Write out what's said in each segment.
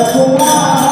Hare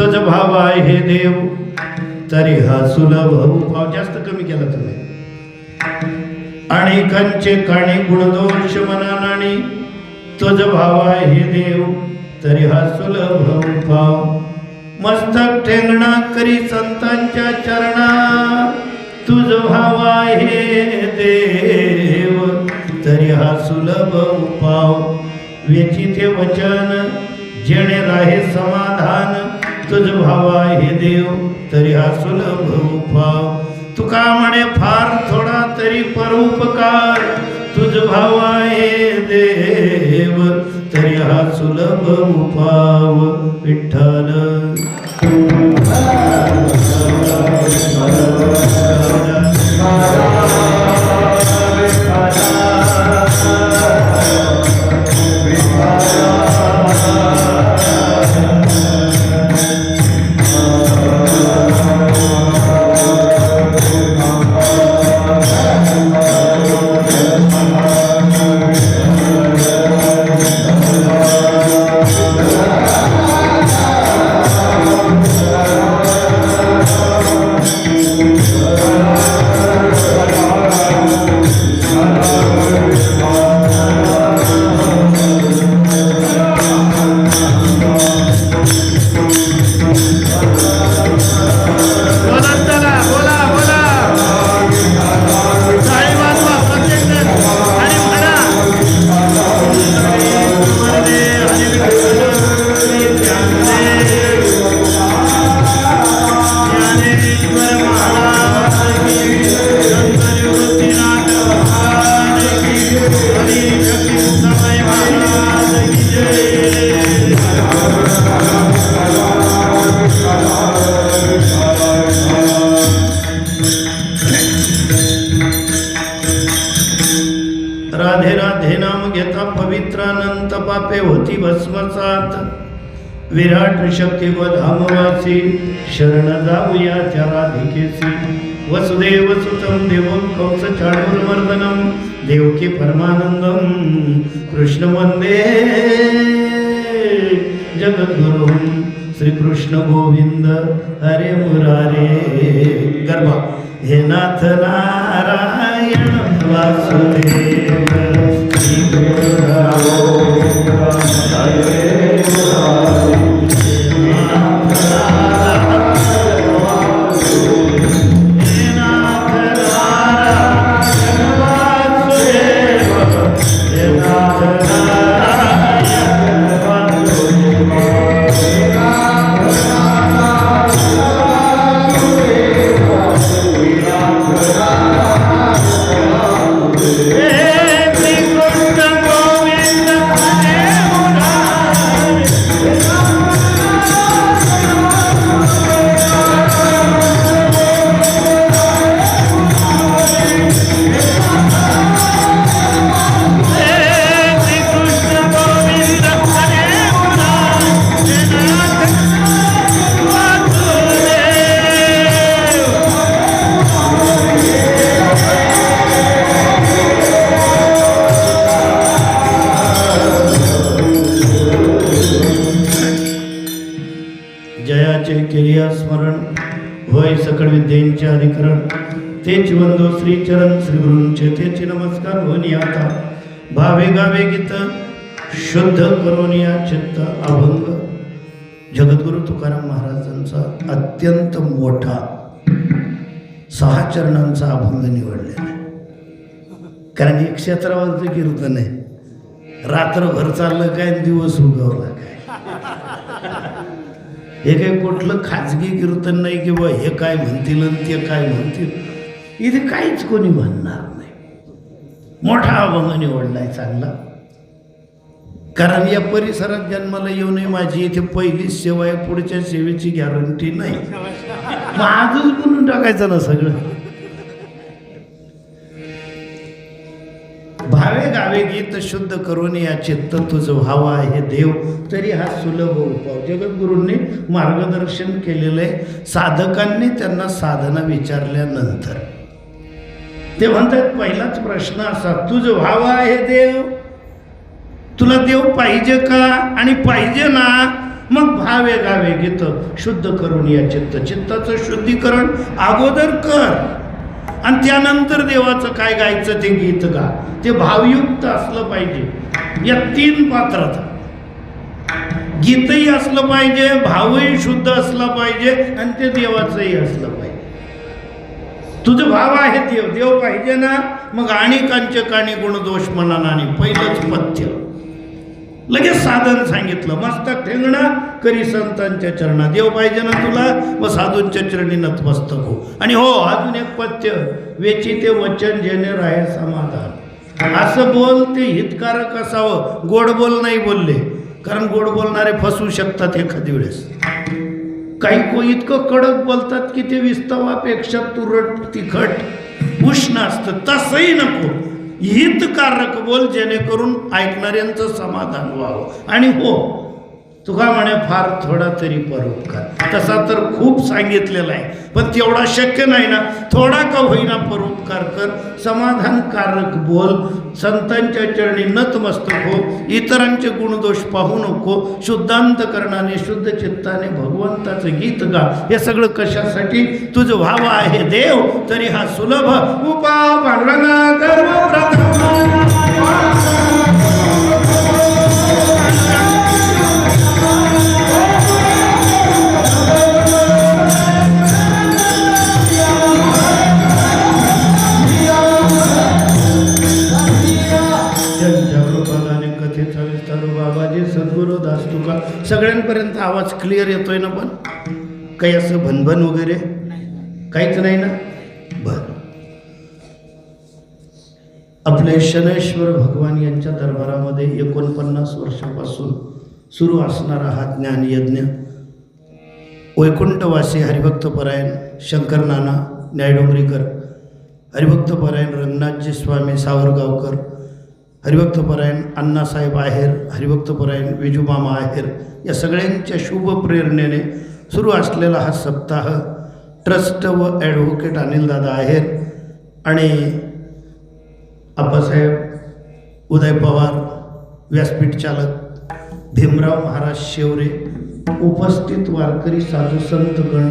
तुझ भाव आहे देव तरी हा सुलभ उपाव. जास्त कमी केला तुम्ही. अनेकांचे काणी गुणदोष मनानाणी तुझ भाव आहे देव तरी हा सुलभ उपाव. मस्तक ठेंगणा करी संतांच्या चरणा तुझ भाव आहे देव तरी हा सुलभ उपाव. व्यचिते वचन जेणे राहे समाधान तुझ भाव आहे देव तरी हा सुलभ उपाव. तुका म्हणे फार थोडा तरी परोपकार तुझ भाव आहे देव तरी हा सुलभ उपाव. विठ्ठल राधे राधे नाम घेता पवित्रानंत पापे होती भस्मसात. विराट शक्ती व धामवासी शरण जाऊया त्या राधिकेसी. वसुदेव सुतं देवं कंस चाणूरमर्दनं देवकी परमानंदं कृष्ण वंदे जगद्गुरुं. श्रीकृष्ण गोविंद हरे मुरारे. गरबा. हे नाथ नारायण वासुदेव होय सकळ विद्येचे अधिकरण. तेच वंदो श्रीचरण श्री गुरूंचे तेच नमस्कार होनी आता. भावे गावे गीत शुद्ध करून या चित्त अभंग. जगद्गुरु तुकाराम महाराजांचा अत्यंत मोठा 6 चरणांचा अभंग निवडलेला आहे. कारण एक क्षेत्रावरचं कीर्तन आहे. रात्रभर चाललं काय दिवस उगवला काय. हे काही कुठलं खाजगी कीर्तन नाही की बा हे काय म्हणतील आणि ते काय म्हणतील. इथे काहीच कोणी म्हणणार नाही. मोठा अभंग निवडलाय चांगला. कारण या परिसरात जन्माला येऊ नये माझी इथे पहिलीच सेवा आहे. पुढच्या सेवेची गॅरंटी नाही. मग आजच बोलून टाकायचं ना सगळं. भावे गावे गीत शुद्ध करून या चित्त तुझ व्हावा आहे देव तरी हा सुलभ उपाव. जगद्गुरूंनी मार्गदर्शन केलेलं आहे. साधकांनी त्यांना साधना विचारल्यानंतर ते म्हणतात पहिलाच प्रश्न असा, तुझ व्हावा आहे देव, तुला देव पाहिजे का? आणि पाहिजे ना मग भावे गावे गीत शुद्ध करून या चित्त. चित्ताचं शुद्धीकरण अगोदर कर आणि त्यानंतर देवाचं काय गायचं ते गीत गा. ते भावयुक्त असलं पाहिजे. या 3 पात्रता, गीतही असलं पाहिजे, भावही शुद्ध असला पाहिजे आणि ते देवाचंही असलं पाहिजे. तुझं भाव आहे देव, देव पाहिजे ना. मग अनेकांचे काणी गुणदोष मनाना आणि पहिलंच पथ्य लगेच साधन सांगितलं. मस्तक ठेंगणं करी संतांच्या चरणा. देव पाहिजे ना तुला, मग साधूंच्या चरणी नतमस्तक हो. आणि हो, अजून एक पथ्य, वेची ते वचन जेणे राहे समाधान. असं बोल ते हितकारक असावं. गोड बोल नाही बोलले, कारण गोड बोलणारे फसवू शकतात एखादी वेळेस. काही इतकं कडक बोलतात की ते विस्तवापेक्षा तुरट तिखट उष्ण असतं. तसंही नको, हितकारक बोल जेणेकरून ऐकणाऱ्यांचं समाधान व्हावं. आणि हो, तुका म्हणे फार थोडा तरी परोपकार. तसा तर खूप सांगितलेला आहे, पण तेवढा शक्य नाही ना. थोडा का होईना परोपकार कर, समाधानकारक बोल, संतांच्या चरणी नतमस्तक हो, इतरांचे गुणदोष पाहू नको, शुद्धांतकरणाने शुद्ध चित्ताने भगवंताचं गीत गा. हे सगळं कशासाठी? तुझं भाव आहे देव, तरी हा सुलभ उपाय पांडुरंगा गर्व प्रथम. सद्गुरू दास तुका. सगळ्यांपर्यंत आवाज क्लिअर येतोय ना? पण काही असं भनभन वगैरे काहीच नाही ना? बरं. आपले शनैश्वर भगवान यांच्या दरबारामध्ये 49 वर्षापासून सुरू असणारा हा ज्ञानयज्ञ वैकुंठवासी हरिभक्तपरायण शंकर नाना न्यायडोंगरीकर, हरिभक्तपरायण रंगनाथजी स्वामी सावरगावकर, हरिभक्तपरायण अण्णासाहेब आहेर, हरिभक्तपरायण विजूमामा आहेर या सगळ्यांच्या शुभ प्रेरणेने सुरू असलेला हा सप्ताह ट्रस्ट व ॲडव्होकेट अनिलदादा आहेर आणि आप्पासाहेब उदय पवार, व्यासपीठ चालक भीमराव महाराज शेवरे, उपस्थित वारकरी साधू संतगण,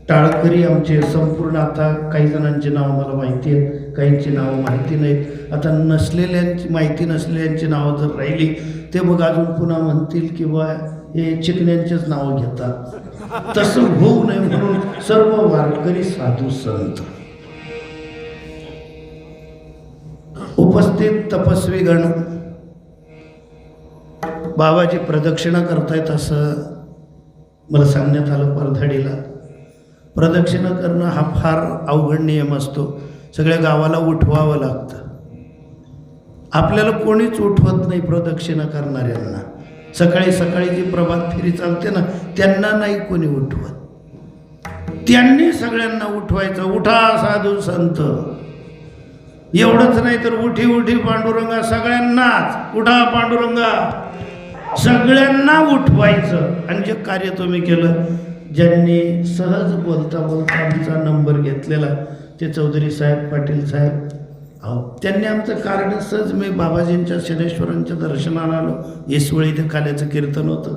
टाळकरी आमचे संपूर्ण. आता काही जणांची नावं मला माहिती आहेत, काहींची नावं माहिती नाहीत. आता नसलेल्यांची, माहिती नसलेल्यांची नावं जर राहिली ते मग अजून पुन्हा म्हणतील किंवा हे चिकण्यांचेच नावं घेतात. तसं होऊ नये म्हणून सर्व वारकरी साधू संत, उपस्थित तपस्वीगण, बाबाची प्रदक्षिणा करतायत असं मला सांगण्यात आलं परधडीला. प्रदक्षिणा करणं हा फार अवघड नियम असतो. सगळ्या गावाला उठवावं लागतं. आपल्याला कोणीच उठवत नाही प्रदक्षिणा करणाऱ्यांना. सकाळी सकाळी जी प्रभात फेरी चालते ना, त्यांना नाही कोणी उठवत. त्यांनी सगळ्यांना उठवायचं. उठा साधू संत. एवढंच नाही तर उठी उठी पांडुरंगा, सगळ्यांनाच उठा पांडुरंगा, सगळ्यांना उठवायचं. आणि जे कार्य तुम्ही केलं, ज्यांनी सहज बोलता बोलता आमचा नंबर घेतलेला ते चौधरी साहेब, पाटील साहेब, त्यांनी आमचं कार्ड सहज, मी बाबाजींच्या शनेश्वरांच्या दर्शनाला आलो. येसवळी इथे काल्याचं कीर्तन होतं.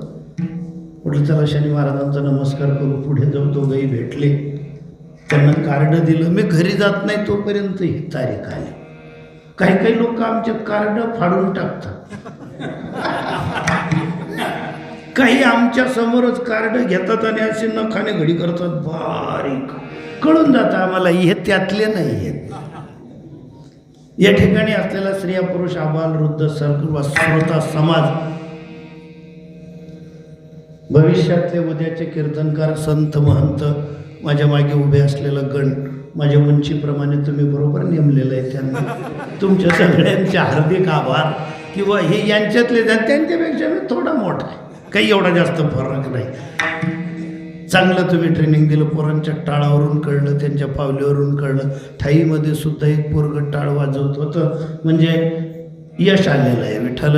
म्हटलं चला शनी महाराजांचा नमस्कार करू. पुढे जाऊ. दोघंही भेटले, त्यांना कार्ड दिलं. मी घरी जात नाही तोपर्यंत ही तारीख आली. काही काही लोक आमचे कार्ड फाडून टाकतात. काही आमच्या समोरच कार्ड घेतात आणि असे नखाने घडी करतात. बारीक कळून जातं आम्हाला हे त्यातले नाही आहेत. या ठिकाणी असलेला स्त्रिया पुरुष आबाल वृद्ध सर्व श्रोता समाज, भविष्यातले उद्याचे कीर्तनकार संत महंत, माझ्या मागे उभे असलेलं गण, माझ्या उंचीप्रमाणे तुम्ही बरोबर नेमलेलं आहे त्यांना, तुमच्या सगळ्यांचे हार्दिक आभार. किंवा हे यांच्यातले त्यांच्यापेक्षा मी थोडा मोठा आहे, काही एवढा जास्त फरक नाही. चांगलं तुम्ही ट्रेनिंग दिलं. पोरांच्या टाळावरून कळलं, त्यांच्या पावलीवरून कळलं. ठाईमध्ये सुद्धा एक पोरगं टाळ वाजवत होतं, म्हणजे यश आलेलं आहे. विठ्ठल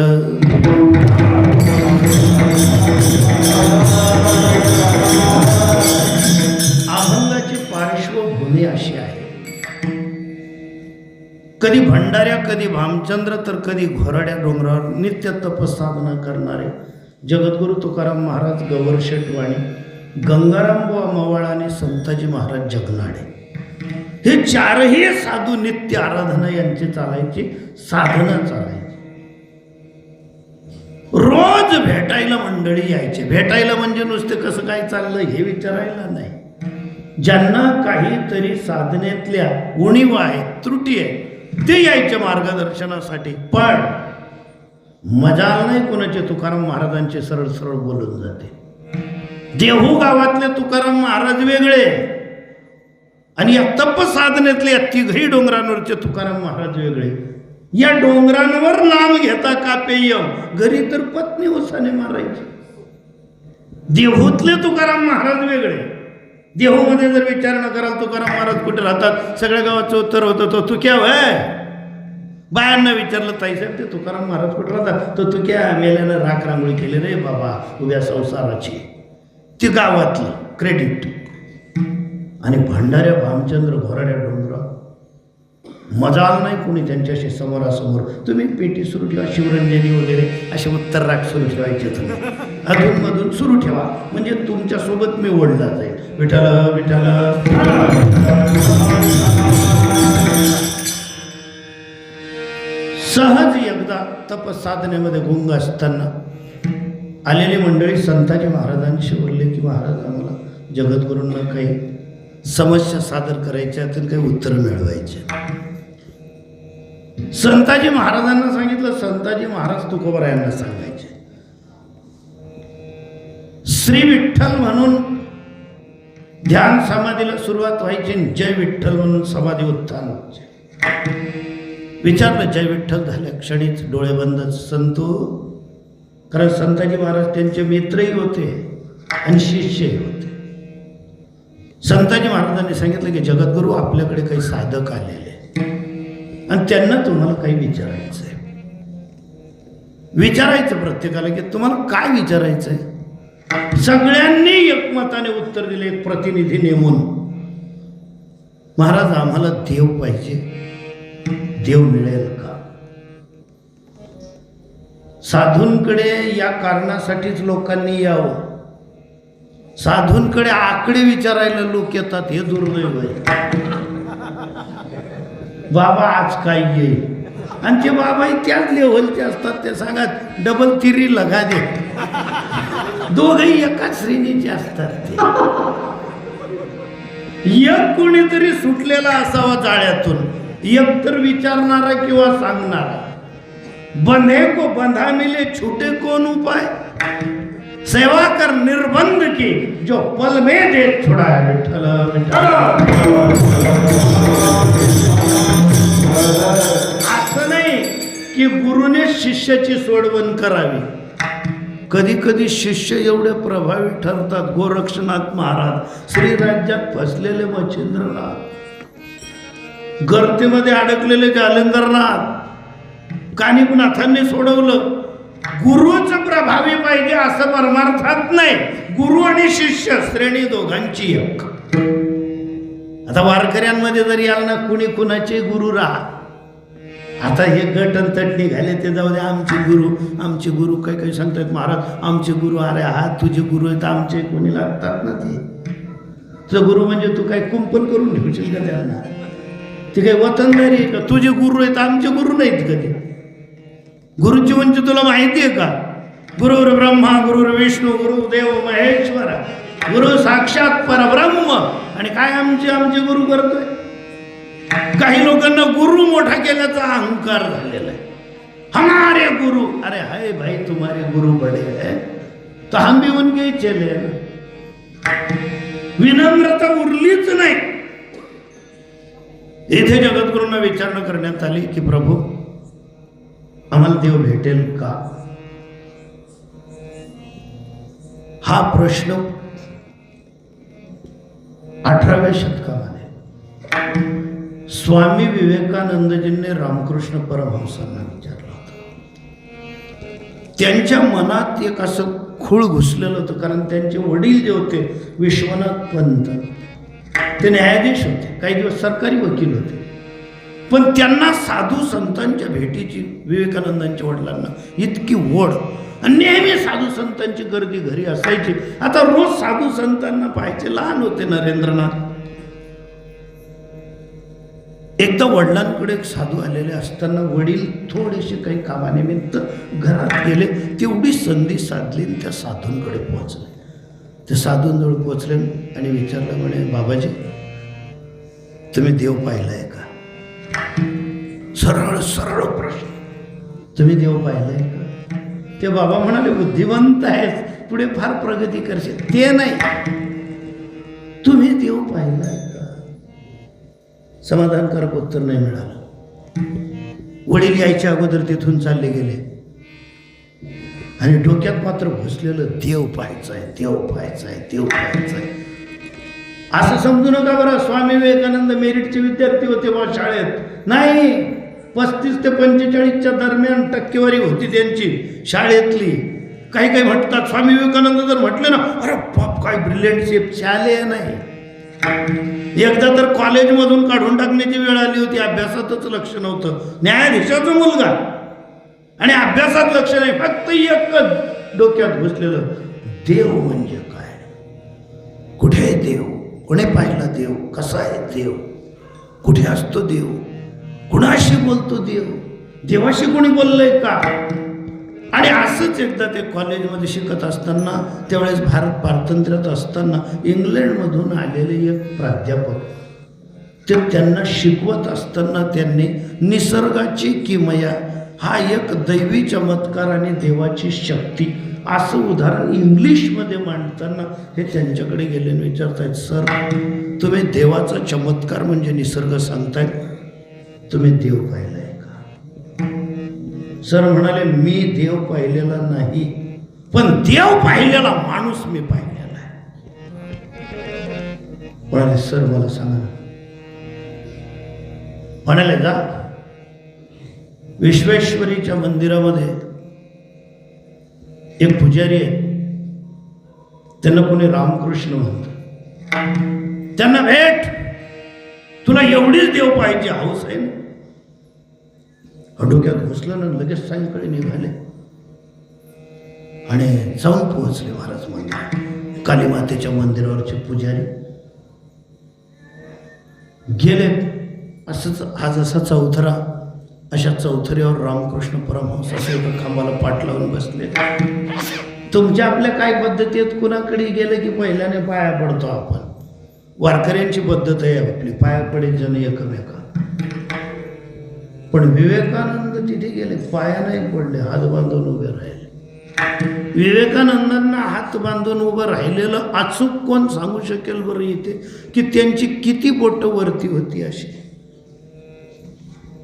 अभंगाची पार्श्वभूमी अशी आहे. कधी भंडाऱ्या, कधी भामचंद्र, तर कधी घोराड्या डोंगरावर नित्य तपसाधना करणारे जगद्गुरु तुकाराम महाराज गवर शेटवाणी, गंगाराम बुवा मवाळ आणि संताजी महाराज जगनाडे हे चारही साधू नित्य आराधना यांची चालायची, साधना चालायची. रोज भेटायला मंडळी यायचे. भेटायला म्हणजे नुसते कसं काय चाललं हे विचारायला नाही. ज्यांना काहीतरी साधनेतल्या उणीवा आहेत, त्रुटी आहे, ते यायचे मार्गदर्शनासाठी. पण मजाल नाही कोणाचे तुकाराम महाराजांचे सरळ सरळ बोलून जाते. देहू गावातले तुकाराम महाराज वेगळे आणि या तप साधनेतले या तिघही डोंगरांवरचे तुकाराम महाराज वेगळे. या डोंगरांवर नाम घेता का पेयम, घरी तर पत्नी उसाने मारायची. देहूतले तुकाराम महाराज वेगळे. देहूमध्ये जर विचारणा कराल तुकाराम महाराज कुठे राहतात, सगळ्या गावाचं उत्तर होतं तो तुक्या वय. बायांना विचारलं ताईसाहेब ते तुकाराम महाराज कुठे राहतात, तो तुक्या मेल्यानं राख रांगोळी केली रे बाबा उभ्या संसाराची. ती गावातली क्रेडिट. आणि भंडाऱ्या भामचंद्र घोराड्या डोंगरा मजाल नाही कोणी त्यांच्याशी समोरासमोर. तुम्ही पेटी सुरू ठेवा, शिवरंजनी वगैरे असे उत्तर राग सुरू ठेवायचे. तुम्ही अधूनमधून सुरू ठेवा म्हणजे तुमच्यासोबत मी ओढला जाईल. विठ्ठल विठ्ठल. सहज एकदा तप साधनेमध्ये गुंग असताना आलेली मंडळी संताजी महाराजांशी बोलले की महाराज आम्हाला जगद्गुरूंना काही समस्या सादर करायच्या, त्यात काही उत्तर मिळवायचे. संताजी महाराजांना सांगितलं. संताजी महाराज तुकोबरा यांना सांगायचे. श्री विठ्ठल म्हणून ध्यान समाधीला सुरुवात व्हायची, जय विठ्ठल म्हणून समाधी उत्थान व्हायचे. विचारलं जय विठ्ठल झाल्या क्षणीच डोळे बंद संतो. कारण संताजी महाराज त्यांचे मित्रही होते आणि शिष्यही होते. संताजी महाराजांनी सांगितलं की जगद्गुरू आपल्याकडे काही साधक आलेले आणि त्यांना तुम्हाला काही विचारायचं आहे. विचारायचं प्रत्येकाला की तुम्हाला काय विचारायचं आहे. सगळ्यांनी एकमताने उत्तर दिले, एक प्रतिनिधी नेमून. महाराज आम्हाला देव पाहिजे, देव मिळेल का. साधूंकडे या कारणासाठीच लोकांनी यावं. साधूंकडे आकडे विचारायला लोक येतात, हे दुर्दैव आहे. बाबा आज काय येईल, आणि ते बाबाही त्याच लेव्हलचे असतात. ते सांगत डबल तिरी लगा दे. दोघही एकाच श्रेणीचे असतात. ते एक कोणीतरी सुटलेला असावा जाळ्यातून, एक तर विचारणारा किंवा सांगणारा. बंधे को बंधा मिले, छूटे कौन उपाय. सेवा कर निर्बंध की, जो पल में दे छुड़ाए. विठ्ठल विठ्ठल. असं नाही की गुरुने शिष्याची सोडवण करावी. कधी कधी शिष्य एवढे प्रभावी ठरतात. गोरक्षनाथ महाराज श्रीराज्यात फसलेले मच्छिंद्रनाथ, गर्तेमध्ये अडकलेले जालंधरनाथ, कानिपनाथांनी सोडवलं. गुरुच प्रभावी पाहिजे असं परमार्थात नाही. गुरु आणि शिष्य श्रेणी दोघांची एक. आता वारकऱ्यांमध्ये जरी आलं ना कुणी कुणाचे गुरु राहा. आता हे गट आणि तट निघाले ते जाऊ दे. आमचे गुरु काही काही सांगतात महाराज आमचे गुरु. अरे हा तुझे गुरु आहेत, आमचे कोणी लागतात ना. ते तुझं गुरु म्हणजे तू काय कुंपण करून ठेवशील का त्यांना. ते काही वतनदारी आहे का. तुझे गुरु आहेत, आमचे गुरु नाहीत कधी. गुरुची म्हणजे तुला माहिती आहे का. गुरुर ब्रह्मा गुरुर विष्णू गुरुदेव महेश्वर, गुरु साक्षात परब्रह्म. आणि काय आमचे गुरु करतोय. काही लोकांना गुरु मोठा केल्याचा अहंकार झालेला आहे. हमारे गुरु. अरे हाय भाई तुम्हारे गुरु बडे है तो हम भी उनके चले. विनम्रता उरलीच नाही. इथे जगद्गुरूंना विचारणा करण्यात आली की प्रभू आम्हाला देव भेटेल का. हा प्रश्न 18व्या शतकामध्ये स्वामी विवेकानंदजींनी रामकृष्ण परमहंसांना विचारला होता. त्यांच्या मनात एक असं खूळ घुसलेलं होतं. कारण त्यांचे वडील जे होते विश्वनाथ पंत ते न्यायाधीश होते, काही दिवस सरकारी वकील होते. पण त्यांना साधू संतांच्या भेटीची विवेकानंदांच्या वडिलांना इतकी ओढ, आणि नेहमी साधू संतांची गर्दी घरी असायची. आता रोज साधू संतांना पाहायचे. लहान होते नरेंद्रनाथ. एकदा वडिलांकडे एक साधू आलेले असताना वडील थोडेसे काही कामानिमित्त घरात गेले. तेवढी संधी साधली आणि त्या साधूंकडे पोहोचले. ते साधूंजवळ पोहोचले आणि विचारलं, म्हणे बाबाजी तुम्ही देव पाहिलाय का? सरळ सरळ प्रश्न, तुम्ही देव पाहिलाय का? ते बाबा म्हणाले, बुद्धिवंत आहेस, पुढे फार प्रगती करशील. ते नाही, तुम्ही देव पाहिलाय का? समाधानकारक उत्तर नाही मिळालं. वडील यायच्या अगोदर तिथून चालले गेले आणि डोक्यात मात्र घुसलेलं देव पाहायचाय, देव पाहायचाय, देव पाहायचाय. असं समजू नका बरं, स्वामी विवेकानंद मेरिटचे विद्यार्थी होते बा शाळेत. नाही, 35 ते 45च्या दरम्यान टक्केवारी होती त्यांची शाळेतली. काही काही म्हणतात, स्वामी विवेकानंद जर म्हटले ना, अरे बाप काय ब्रिलियंट शेप. शालेय नाही. एकदा तर कॉलेजमधून काढून टाकण्याची वेळ आली होती. अभ्यासातच लक्ष नव्हतं. न्यायाधीशाचा मुलगा आणि अभ्यासात लक्ष नाही, फक्त एकच डोक्यात घुसलेलं, देव म्हणजे काय? कुठे आहे देव? कोणी पाहिला देव? कसा आहे देव? कुठे असतो देव? कुणाशी बोलतो देव? देवाशी कोणी बोललंय का? आणि असंच एकदा ते कॉलेजमध्ये शिकत असताना, त्यावेळेस भारत पारतंत्र्यात असताना इंग्लंडमधून आलेले एक प्राध्यापक, ते त्यांना शिकवत असताना त्यांनी निसर्गाची किमया हा एक दैवी चमत्कार आणि देवाची शक्ती असं उदाहरण इंग्लिशमध्ये मांडताना हे त्यांच्याकडे गेले आणि विचारतायत, सर तुम्ही देवाचा चमत्कार म्हणजे निसर्ग सांगताय, तुम्ही देव पाहिलाय का? सर म्हणाले, मी देव पाहिलेला नाही, पण देव पाहिलेला माणूस मी पाहिलेला आहे. म्हणाले, सर मला सांगा ना. म्हणाले, जा विश्वेश्वरीच्या मंदिरामध्ये एक पुजारी आहे, त्यांना कोणी रामकृष्ण म्हणतं, त्यांना भेट, तुला एवढीच देव पाहिजे हौस आहे ना. डोक्यात घुसलं ना, लगेच सायंकाळी निघाले आणि जाऊन पोहोचले महाराज मंदिर. कालीमातेच्या मंदिरावरचे पुजारी गेले. असंच हा जसा चौथरा, अशा चौथऱ्यावर रामकृष्ण परमहंस असे एका खांबाला पाठ लावून बसले. तुमच्या आपल्या काय पद्धती आहेत, कुणाकडे गेले की पहिल्याने पाया पडतो आपण. वारकऱ्यांची पद्धत आहे आपली, पाया पडेल जण एकमेका. पण विवेकानंद तिथे गेले, पाया नाही पडले, हात बांधून उभे राहिले. विवेकानंदांना हात बांधून उभं राहिलेलं अचूक कोण सांगू शकेल बरं इथे, की त्यांची किती बोटं वरती होती अशी,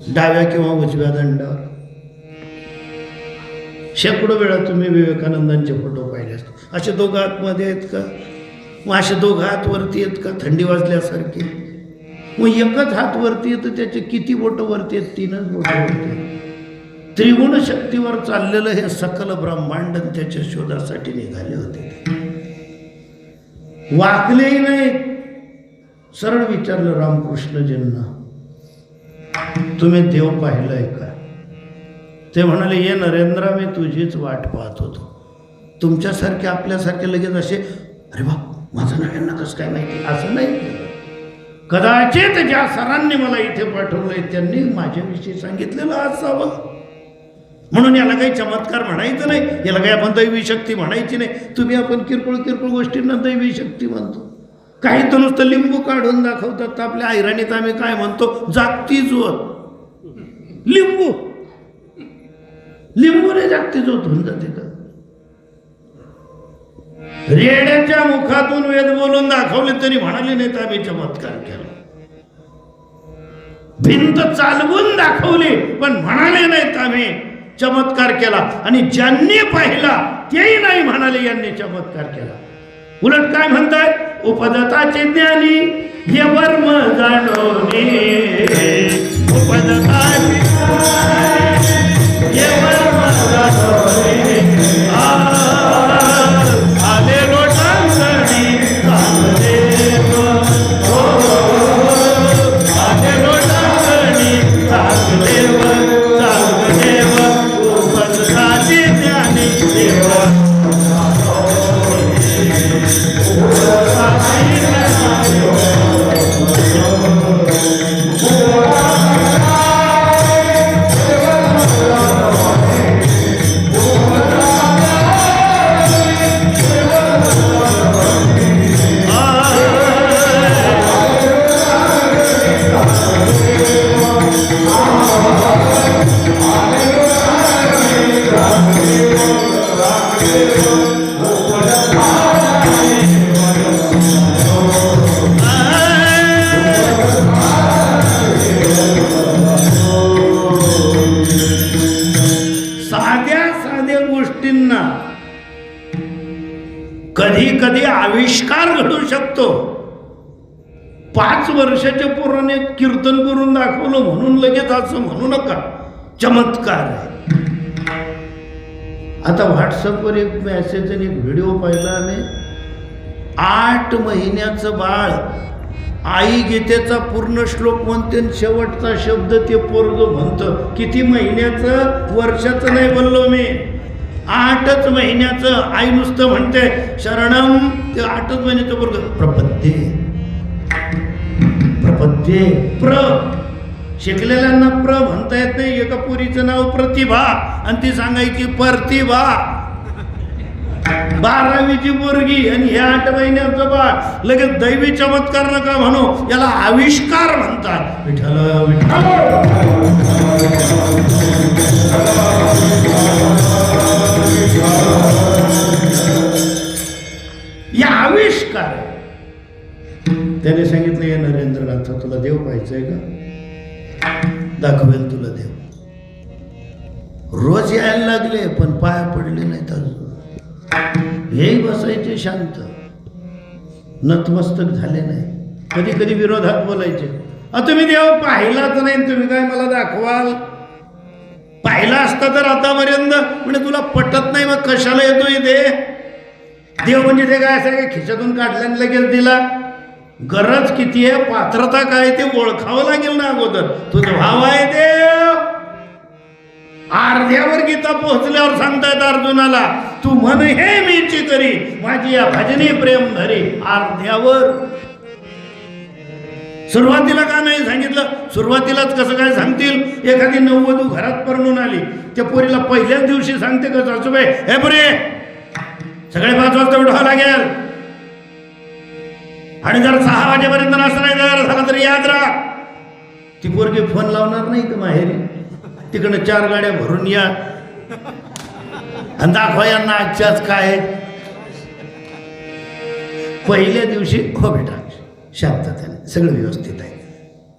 डाव्या किंवा उजव्या दंडावर. शेकडो वेळा तुम्ही विवेकानंदांचे फोटो पाहिले असते. असे दोघं हातमध्ये आहेत का? मग असे दोघं हात वरती आहेत का थंडी वाजल्यासारखे? मग एकच हात वरती येतं, त्याचे किती बोटं वरती आहेत? 3च बोटं वरती. त्रिगुण शक्तीवर चाललेलं हे सकल ब्रह्मांड त्याच्या शोधासाठी निघाले होते. वाकलेही नाही, सरळ विचारलं रामकृष्णजींना, तुम्ही देव पाहिलाय का? ते म्हणाले, ये नरेंद्रा, मी तुझीच वाट पाहत होतो. तुमच्यासारखे आपल्यासारखे लगेच असे, अरे बाप माझं नव्यांना कसं काय माहिती, असं नाही. कदाचित ज्या सरांनी मला इथे पाठवलंय त्यांनी माझ्याविषयी सांगितलेलं असावं, म्हणून याला काही चमत्कार म्हणायचं नाही, याला काही आपण दैवी शक्ती म्हणायची नाही. तुम्ही आपण किरकोळ किरकोळ गोष्टींना दैवी शक्ती म्हणतो. काही तर नुसतं लिंबू काढून दाखवतात. तर आपल्या ऐरणीत आम्ही काय म्हणतो, जागती जोत. लिंबू, लिंबूने जागती जोत होऊन जाते का? रेड्याच्या मुखातून वेद बोलून दाखवले तरी म्हणाले नाहीत आम्ही चमत्कार केला. भिंत चालवून दाखवली पण म्हणाले नाहीत आम्ही चमत्कार केला. आणि ज्यांनी पाहिला तेही नाही म्हणाले यांनी चमत्कार केला. उलट काय म्हणतात, उपदताचे ज्ञानी हे वर्म जाणोनी, उपदताचे हे वर्म जाणोनी, आले लोटांगणी चांगले, आले लोटांगणी कधी आविष्कार घडू शकतो. 5 वर्षाच्या पोराने कीर्तन करून दाखवलं म्हणून लगेच असं म्हणू नका, चमत्कार आहे. आता व्हॉट्सअपवर एक मेसेज आणि एक व्हिडिओ पाहिला आम्ही. 8 महिन्याचं बाळ आई गीतेचा पूर्ण श्लोक म्हणते आणि शेवटचा शब्द ते पोरग म्हणतं. किती महिन्याचं? वर्षाचं नाही बोललो मी, 8च महिन्याचं. आई नुसतं म्हणते शरणम, ते 8च महिन्याचं पोरग प्रपद्ये प्रपद्ये. शिकलेल्यांना म्हणता येत नाही. एका पुरीचं नाव प्रतिभा आणि ती सांगायची प्रतिभा. 12वीची पोरगी आणि हे 8 महिन्याचं बाळ. लगेच दैवी चमत्कार नका म्हणू, याला आविष्कार म्हणतात. विठ्ठल विठ्ठल. या आविष्कार. त्याने सांगितलं ये नरेंद्रनाथ, तुला देव पाहिजे का? दाखवेल तुला देव. रोज यायला लागले पण पाया पडले नाहीत अजून. हेही बसायचे शांत, नतमस्तक झाले नाही. कधी कधी विरोधात बोलायचे, तुम्ही देव पाहिलाच नाही, तुम्ही काय मला दाखवाल? पाहिला असता तर आतापर्यंत. म्हणजे तुला पटत नाही मग कशाला येतो इथे? देव म्हणजे ते काय असं काय खिशातून काढल्याने लगेच दिला? गरज किती आहे, पात्रता काय ते ओळखावं लागेल ना अगोदर. तुझं भाव आहे देव. अर्ध्यावर गीता पोहोचल्यावर सांगतायत अर्जुनाला, तू म्हण हे मीची तरी माझी या भजनी प्रेम धरी. अर्ध्यावर. सुरुवातीला का नाही सांगितलं? सुरुवातीलाच कसं काय सांगतील? एखादी नववधू घरात परणून आली, त्या पोरीला पहिल्याच दिवशी सांगते का सासूबाई हे पोरी सगळे 5 वाजता उठावं लागेल आणि जर 6 वाजेपर्यंत नाश्ता नाही झाला तरी याद राहा. ती पोरगी फोन लावणार नाही का माहेरी? तिकडनं 4 गाड्या भरून या आणि दाखवा यांना आजच्याच काय. पहिल्या दिवशी हो बेटा शांततेने सगळं व्यवस्थित आहे,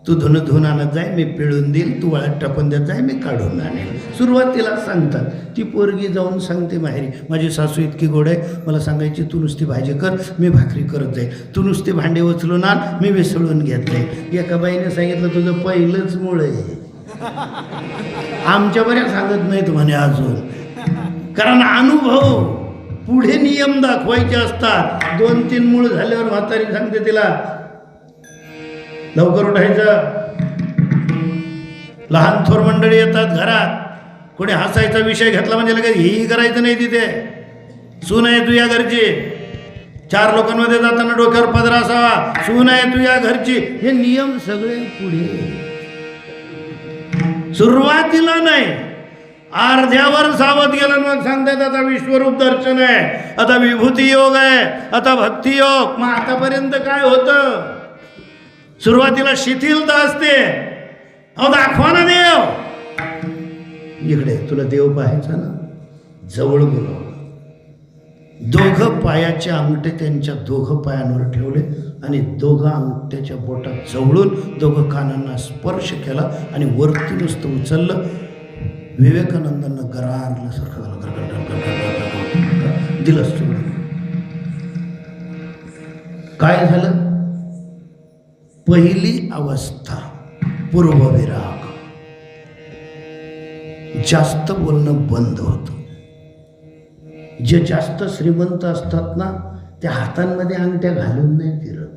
तू धुणं आणत जाय, मी पिळून देईल, तू वाळत टाकून देत जाय, मी काढून आणेल. सुरुवातीला सांगतात. ती पोरगी जाऊन सांगते माहेरी, माझी सासू इतकी गोड आहे, मला सांगायची तू नुसती भाजी कर, मी भाकरी करत जाईल, तू नुसती भांडे उचलून आण, मी विसळून घेत जाईल. एका बाईने सांगितलं तुझं पहिलंच मूळ आहे. आमच्या बऱ्या सांगत नाहीत म्हणे अजून, कारण अनुभव पुढे नियम दाखवायचे असतात. 2-3 मूळ झाल्यावर म्हातारी सांगते तिला लवकर उठायचं. लहान थोर मंडळी येतात घरात, कोणी हसायचा विषय घेतला म्हणजे लगेच हेही करायचं नाही. तिथे सून आहे तू या घरची. 4 लोकांमध्ये जाताना डोक्यावर पदर असावा, सून आहे तू या घरची. हे नियम सगळे पुढे. सुरुवातीला नाही, अर्ध्यावर सावध गेलं मग सांगतात आता विश्वरूप दर्शन आहे, आता विभूती योग आहे, आता भक्ती योग. मग आतापर्यंत काय होतं? सुरुवातीला शिथिलता असते. अहो दाखवा ना देव. इकडे तुला देव पाहायचा ना, जवळ बोलावलं. 2 पायाचे अंगठे त्यांच्या 2 पायांवर ठेवले आणि 2 अंगठ्याच्या बोटात जवळून 2 कानांना स्पर्श केला आणि वरती नुसतं उचललं. विवेकानंदांना गरारल्यासारखं दिलं सोडून. काय झालं? पहिली अवस्था पूर्वविराग. जास्त बोलणं बंद होतं. जे जास्त श्रीमंत असतात ना, त्या हातांमध्ये अंगठ्या घालून नाही फिरत.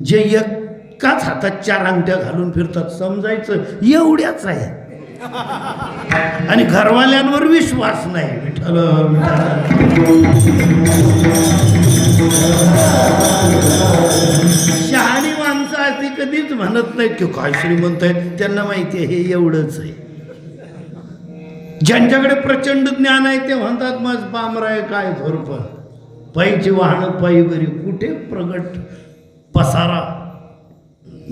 जे एकाच हातात 4 अंगठ्या घालून फिरतात, समजायचं एवढ्याच आहे आणि घरवाल्यांवर विश्वास नाही. विठ्ठल शहाणी माणसं अशी कधीच म्हणत नाहीत की काय श्रीमंत आहेत, त्यांना माहिती आहे हे एवढंच आहे. ज्यांच्याकडे प्रचंड ज्ञान आहे ते म्हणतात मग पामराय काय झोरप, पायीची वाहनं पायी बरी, कुठे प्रगट पसारा.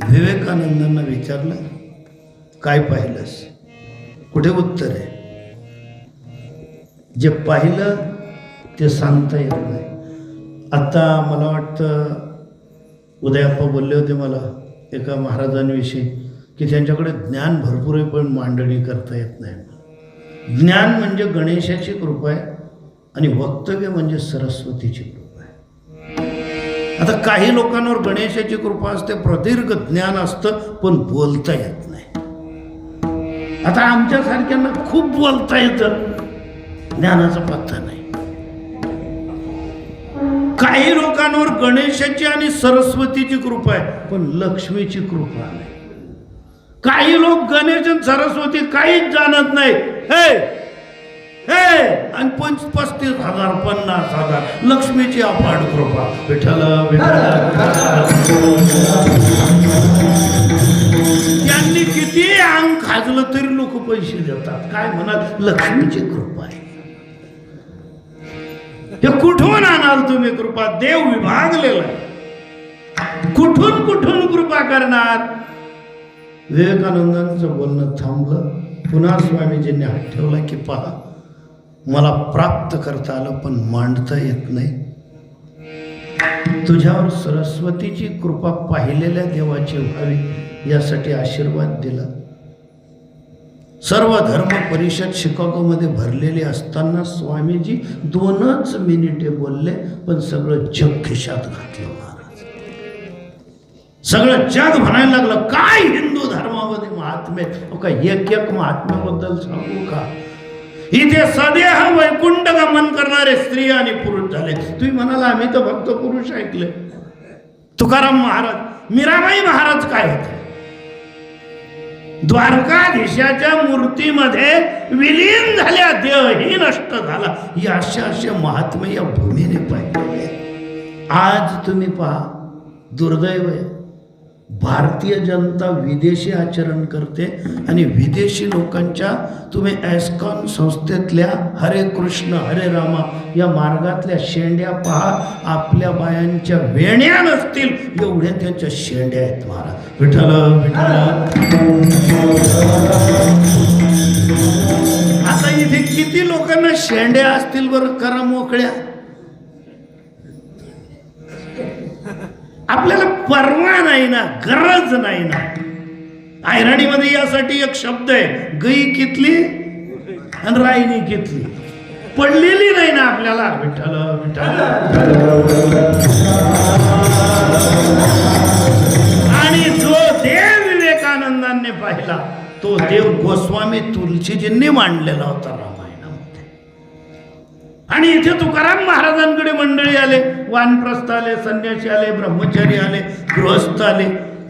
विवेकानंदांना विचारलं काय पाहिलंस? कुठे उत्तर आहे? जे पाहिलं ते सांगता येत नाही. आता मला वाटतं उदयप्पा बोलले होते मला एका महाराजांविषयी की त्यांच्याकडे ज्ञान भरपूर आहे पण मांडणी करता येत नाही. ज्ञान म्हणजे गणेशाची कृपा आहे, आणि वक्तव्य म्हणजे सरस्वतीची कृपा आहे. आता काही लोकांवर गणेशाची कृपा असते, प्रदीर्घ ज्ञान असतं, पण बोलता येत नाही. आता आमच्यासारख्यांना खूप बोलता येतं, ज्ञानाचा पत्ता नाही. काही लोकांवर गणेशाची आणि सरस्वतीची कृपा आहे, पण लक्ष्मीची कृपा नाही. काही लोक गणेश आणि सरस्वती काहीच जाणत नाही, आणि 35,000 50,000 लक्ष्मीची अफाट कृपा. विठ्ठल विठ्ठल. त्यांनी किती अंग खाजलं तरी लोक पैसे देतात. काय म्हणाल? लक्ष्मीची कृपा आहे. हे कुठून आणाल तुम्ही कृपा? देव विभागलेला आहे. कुठून कुठून कृपा करणार? विवेकानंदांचं बोलणं थांबलं. पुन्हा स्वामीजींनी हात ठेवला की पहा, मला प्राप्त करता आलं पण मांडता येत नाही. तुझ्यावर सरस्वतीची कृपा पाहिलेल्या देवाची व्हावी यासाठी आशीर्वाद दिला. सर्व धर्म परिषद शिकागोमध्ये भरलेली असताना स्वामीजी 2 मिनिटे बोलले, पण सगळं जग खिशात घातलं. महाराज सगळं जग म्हणायला लागलं, काय हिंदू धर्मामध्ये महात्मे. एक महात्म्याबद्दल सांगू का? इथे सदेह वैकुंठ गमन करणारे स्त्री आणि पुरुष झाले. तुम्ही म्हणाला आम्ही तर फक्त पुरुष ऐकले. तुकाराम महाराज, मीराबाई महाराज काय होते? द्वारकाधीशाच्या मूर्तीमध्ये विलीन झाल्या, देहही नष्ट झाला. ही अशा महात्मे या भूमीने पाहिले. आज तुम्ही पहा, दुर्दैव आहे, भारतीय जनता विदेशी आचरण करते आणि विदेशी लोकांच्या, तुम्ही एस्कॉन संस्थेतल्या हरे कृष्ण हरे रामा या मार्गातल्या शेंड्या पहा, आपल्या बायांच्या वेण्या नसतील एवढ्या त्यांच्या शेंड्या आहेत. महाराज विठ्ठल विठ्ठल. आता इथे किती लोकांना शेंड्या असतील बरं? करा मोकळ्या. आपल्याला परवा नाही ना, गरज नाही ना. ऐराणीमध्ये यासाठी एक शब्द आहे, गई कितली आणि राईनी कितली. पडलेली नाही ना आपल्याला. विठ्ठल विठ्ठल. आणि जो देव विवेकानंदांनी पाहिला तो देव गोस्वामी तुलसीजींनी मांडलेला होता रामायणामध्ये. आणि इथे तुकाराम महाराजांकडे मंडळी आले, वानप्रस्थ आले, संन्यासी आले, ब्रह्मचारी आले, गृहस्थ आले,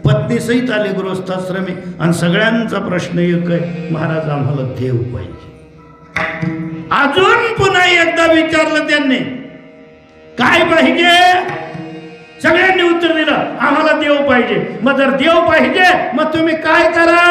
पत्नीसहित आले गृहस्थाश्रमी. आणि सगळ्यांचा प्रश्न एक आहे, महाराज आम्हाला देव पाहिजे. अजून पुन्हा एकदा विचारलं त्यांनी, काय पाहिजे? सगळ्यांनी उत्तर दिलं, आम्हाला देव पाहिजे. मग जर देव पाहिजे मग तुम्ही काय करा?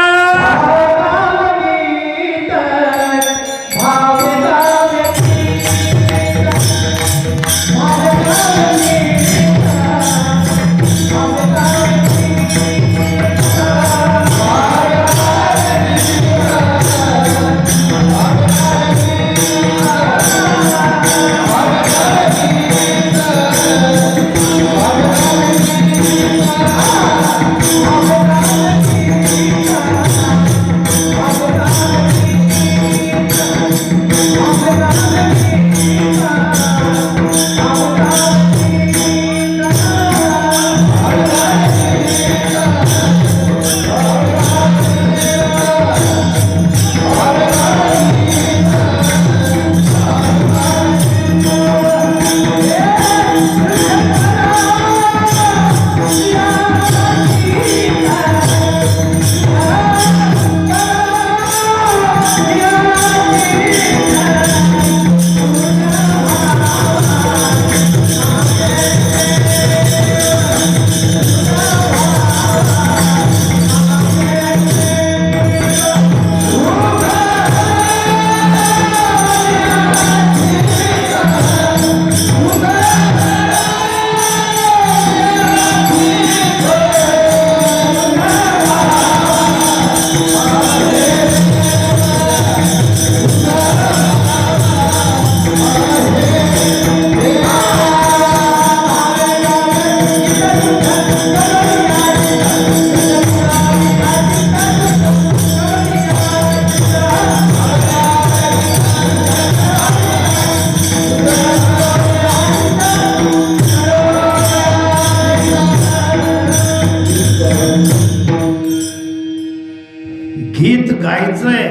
गीत गायचंय,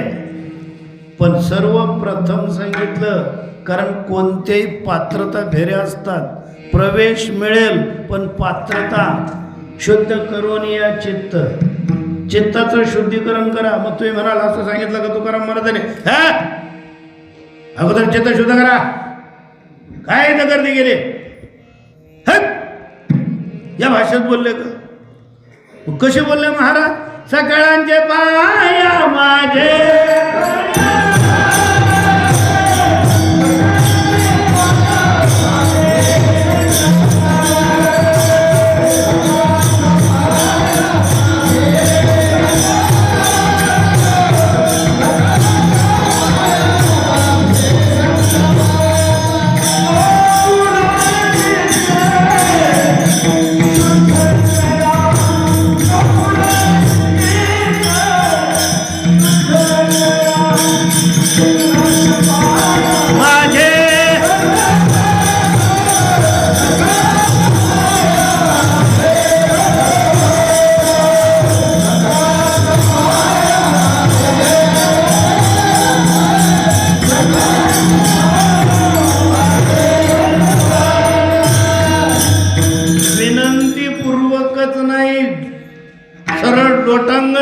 पण सर्वप्रथम सांगितलं, कारण कोणत्याही पात्रता फेऱ्या असतात, प्रवेश मिळेल पण पात्रता शुद्ध करून या चित्त, चित्ताचं शुद्धीकरण करा. मग तुम्ही म्हणाल असं सांगितलं का तुकाराम महाराजांनी, अगोदर चित्त शुद्ध करा, काय इथं गर्दी गेले या भाषेत बोलले का? कसे बोलले महाराज? सकाळांचे पाया माझे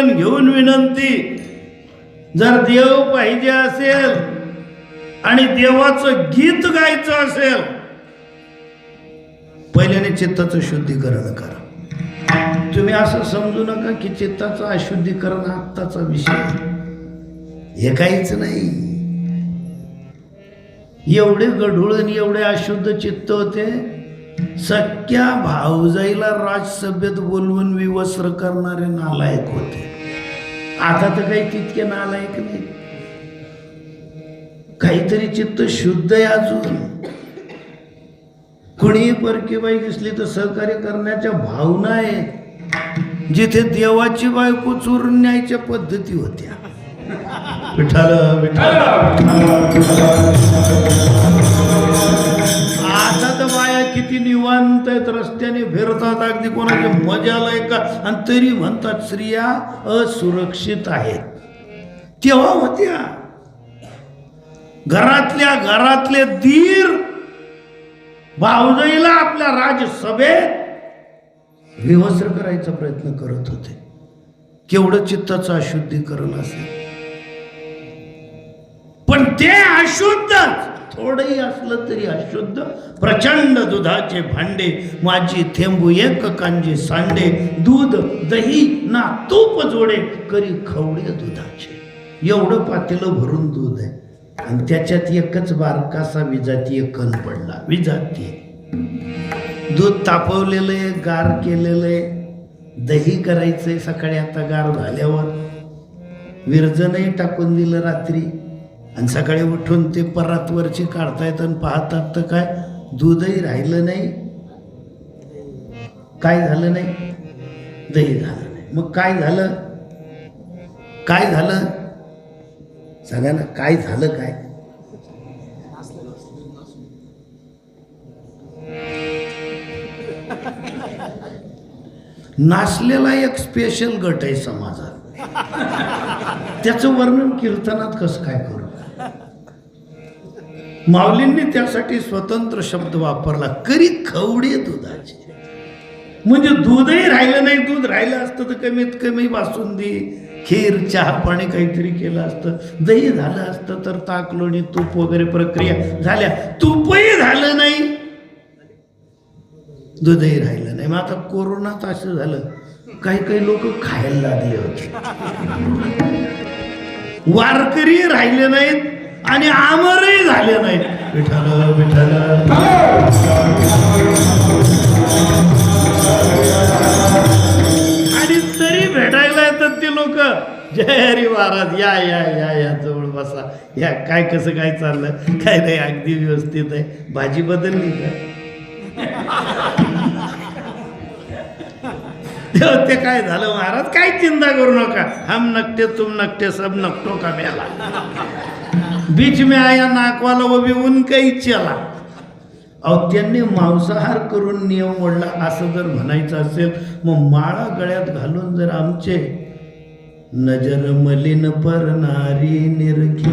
घेऊन विनंती. जर देव पाहिजे असेल आणि देवाचं गीत गायचं असेल, पहिल्याने चित्ताचं शुद्धीकरण करा. तुम्ही असं समजू नका की चित्ताचं अशुद्धीकरण आत्ताचा विषय, हे काहीच नाही. एवढे गढूळ आणि एवढे अशुद्ध चित्त होते, सख्या भावजाईला राजसभेत बोलवून विवस्त्र करणारे नालायक होते. आता तर काही तितके नालायक नाही. काहीतरी चित्त शुद्ध आहे अजून. कुणी परकी बाई दिसली तर सहकार्य करण्याच्या भावना आहेत. जिथे देवाची बायको चोरून न्यायच्या पद्धती होत्या. विठ्ठल विठ्ठल. आता तर बाया किती निवांत आहेत, रस्त्याने फिरतात, अगदी कोणाची मजा आलाय का, आणि तरी म्हणतात स्त्रिया असुरक्षित आहेत. तेव्हा होत्या घरातले दीर भावजाईला आपल्या राजसभेत विवस्त्र करायचा प्रयत्न करत होते. केवढं चित्ताचं अशुद्धीकरण असेल. पण ते अशुद्ध, थोडंही असलं तरी अशुद्ध. प्रचंड दुधाचे भांडे, माझी थेंबू एक कांजे सांडे, दूध दही ना तूप जोडे, करी खवडे दुधाचे. एवढं पातेलं भरून दूध आहे आणि त्याच्यात एकच बारकासा विजातीय कण पडला. विजातीय दूध तापवलेलं आहे, गार केलेलं आहे, दही करायचंय सकाळी, आता गार झाल्यावर विरजणही टाकून दिलं रात्री, आणि सकाळी उठून ते परातवरची काढतायत आणि पाहतात तर काय दूधही राहिलं नाही. काय झालं नाही? दही झालं नाही. मग काय झालं? काय झालं सांगा ना, काय झालं? काय नाचलेला एक स्पेशल गट आहे समाजात. त्याचं वर्णन कीर्तनात कसं काय करू? माऊलींनी त्यासाठी स्वतंत्र शब्द वापरला, करी खवडे दुधाचे. म्हणजे दूधही राहिलं नाही. दूध राहिलं असतं तर कमीत कमी बासुंदी, खीर, चहा पाणी काहीतरी केलं असतं. दही झालं असतं तर ताक, लोणी, तूप वगैरे प्रक्रिया झाल्या. तूपही झालं नाही, दूधही राहिलं नाही. मग आता कोरोनात असं झालं, काही लोक खायला लागले होते. वारकरी राहिले नाहीत आणि आमरही झाले नाहीत. विठ्ठल विठ्ठल. आणि तरी भेटायला येतात ते लोक. जय हरी महाराज, या या या या जवळ बसा, या काय कसं काय चाललं? काय नाही, अगदी व्यवस्थित आहे. भाजी बदलली काय? ते काय झालं महाराज? काय चिंता करू नका, हम नकटे तुम नकटे सब नकटो का मेला, बीच में आया नाकवाला वो भी उनका ही चला. अहो, त्यांनी मांसाहार करून नियम मोडला असं जर म्हणायचं असेल, मग माळा गळ्यात घालून जर आमचे नजर मलिन परनारी निरखी,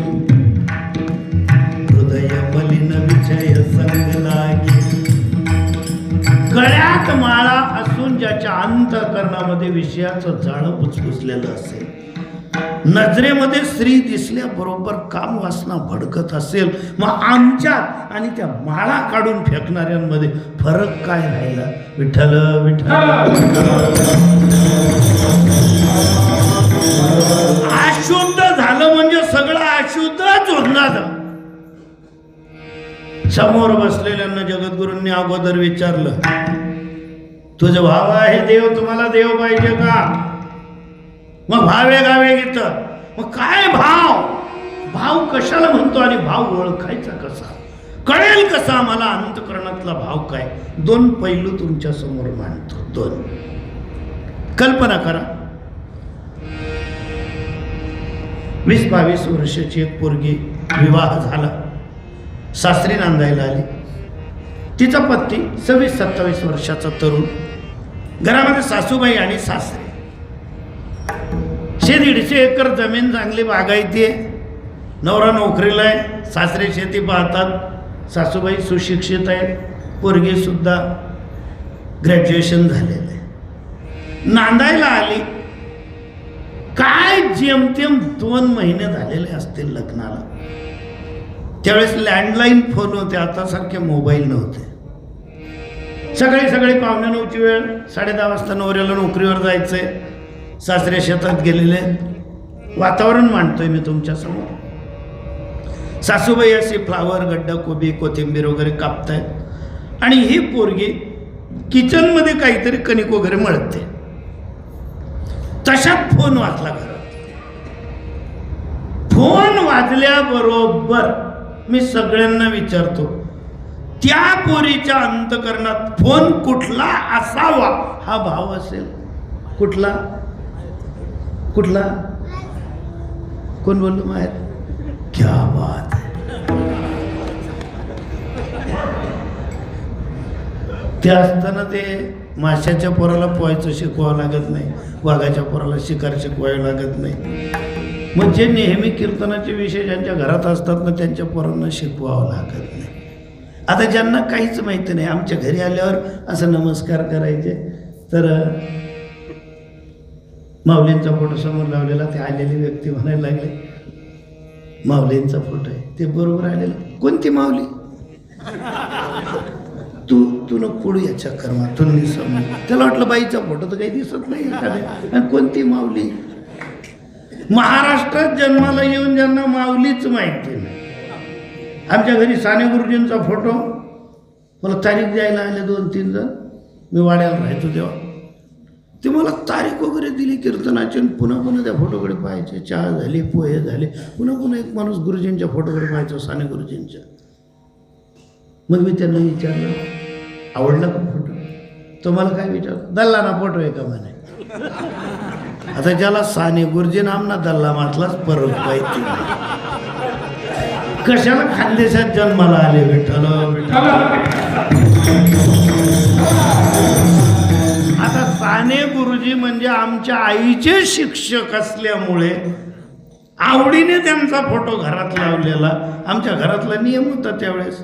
हृदय मलिन विषय संग लागी. गळ्यात माळा असून ज्याच्या अंतःकरणामध्ये विषयाचं जाळं पुसपुसलेलं असेल, नजरेमध्ये स्त्री दिसल्याबरोबर काम वासना भडकत असेल, मग आमच्यात आणि त्या माळा काढून फेकणाऱ्यांमध्ये फरक काय राहिला? विठ्ठल विठ्ठल. अशुद्ध झालं म्हणजे सगळं अशुद्धच होणार. समोर बसलेल्यांना जगद्गुरूंनी अगोदर विचारलं, तुझं भाव आहे देव, तुम्हाला देव पाहिजे का? मग भावे गावे घेत. मग काय भाव? भाव कशाला म्हणतो आणि भाव ओळखायचा कसा? कळेल कसा आम्हाला अंतःकरणातला भाव काय? दोन पैलू तुमच्या समोर मांडतो. दोन. कल्पना करा, 20-22 वर्षाची एक पोरगी, विवाह झाला, सासरी नांदायला आली. तिचा पती 26-27 वर्षाचा तरुण. घरामध्ये सासूबाई आणि सासरे. 150 एकर जमीन चांगली बागायती आहे. नवरा नोकरीला आहे, सासरे शेती पाहतात, सासूबाई सुशिक्षित आहेत, पोरगी सुद्धा ग्रॅज्युएशन झालेलं आहे. नांदायला आली. काय जेमतेम 2 महिने झालेले असतील लग्नाला. त्यावेळेस लँडलाईन फोन होते, आता सारखे मोबाईल नव्हते. सकाळी पावणे 9ची वेळ, 10:30 वाजता नवऱ्याला नोकरीवर जायचंय, सासरे शेतात गेलेले. वातावरण मांडतोय मी तुमच्या समोर. सासूबाई असे फ्लावर, गड्डा, कोबी, कोथिंबीर वगैरे कापतायत आणि ही पोरगी किचनमध्ये काहीतरी कणिक वगैरे मळते. तशात फोन वाजला घरात. फोन वाजल्याबरोबर मी सगळ्यांना विचारतो, त्या पोरीच्या अंतःकरणात फोन कुठला असावा हा भाव असेल? कुठला? कुठला? कोण बोललो माहेर? क्या बात है. ते असताना ते माशाच्या पोराला पोहायचं शिकवावं लागत नाही, वाघाच्या पोराला शिकार शिकवावं लागत नाही. मग जे नेहमी कीर्तनाचे विषय ज्यांच्या घरात असतात ना, त्यांच्या पोरांना शिकवावं लागत नाही. आता ज्यांना काहीच माहिती नाही, आमच्या घरी आल्यावर असं नमस्कार करायचे, तर माऊलींचा फोटो समोर लावलेला, ते आलेली व्यक्ती म्हणायला लागले, माऊलींचा फोटो आहे. ते बरोबर आलेलं, कोणती माऊली? तू नको पुढे या चक्करमातून समोर. त्याला वाटलं बाईचा फोटो तर काही दिसत नाही एखाद्या, कोणती माऊली? महाराष्ट्रात जन्माला येऊन ज्यांना माऊलीच माहिती नाही. आमच्या घरी साने गुरुजींचा फोटो, मला तारीख द्यायला आले 2-3 जण. मी वाड्याला राहायचो तेव्हा. ते मला तारीख वगैरे दिली कीर्तनाची, आणि पुन्हा त्या फोटोकडे पाहायचे. चहा झाली, पोहे झाले, पुन्हा एक माणूस गुरुजींच्या फोटोकडे पाहायचो, साने गुरुजींच्या. मग मी त्यांना विचारलं, आवडला का फोटो? तो मला काय विचारतो, दल्लाना फोटो आहे का म्हणे. आता ज्याला साने गुरुजी नामना दल्ला मातलाच परत पाहिजे. कशाला खानदेशात जन्माला आले? विठ्ठल विठ्ठल. आता साने गुरुजी म्हणजे आमच्या आईचे शिक्षक असल्यामुळे आवडीने त्यांचा फोटो घरात लावलेला. आमच्या घरातला नियम होता त्यावेळेस,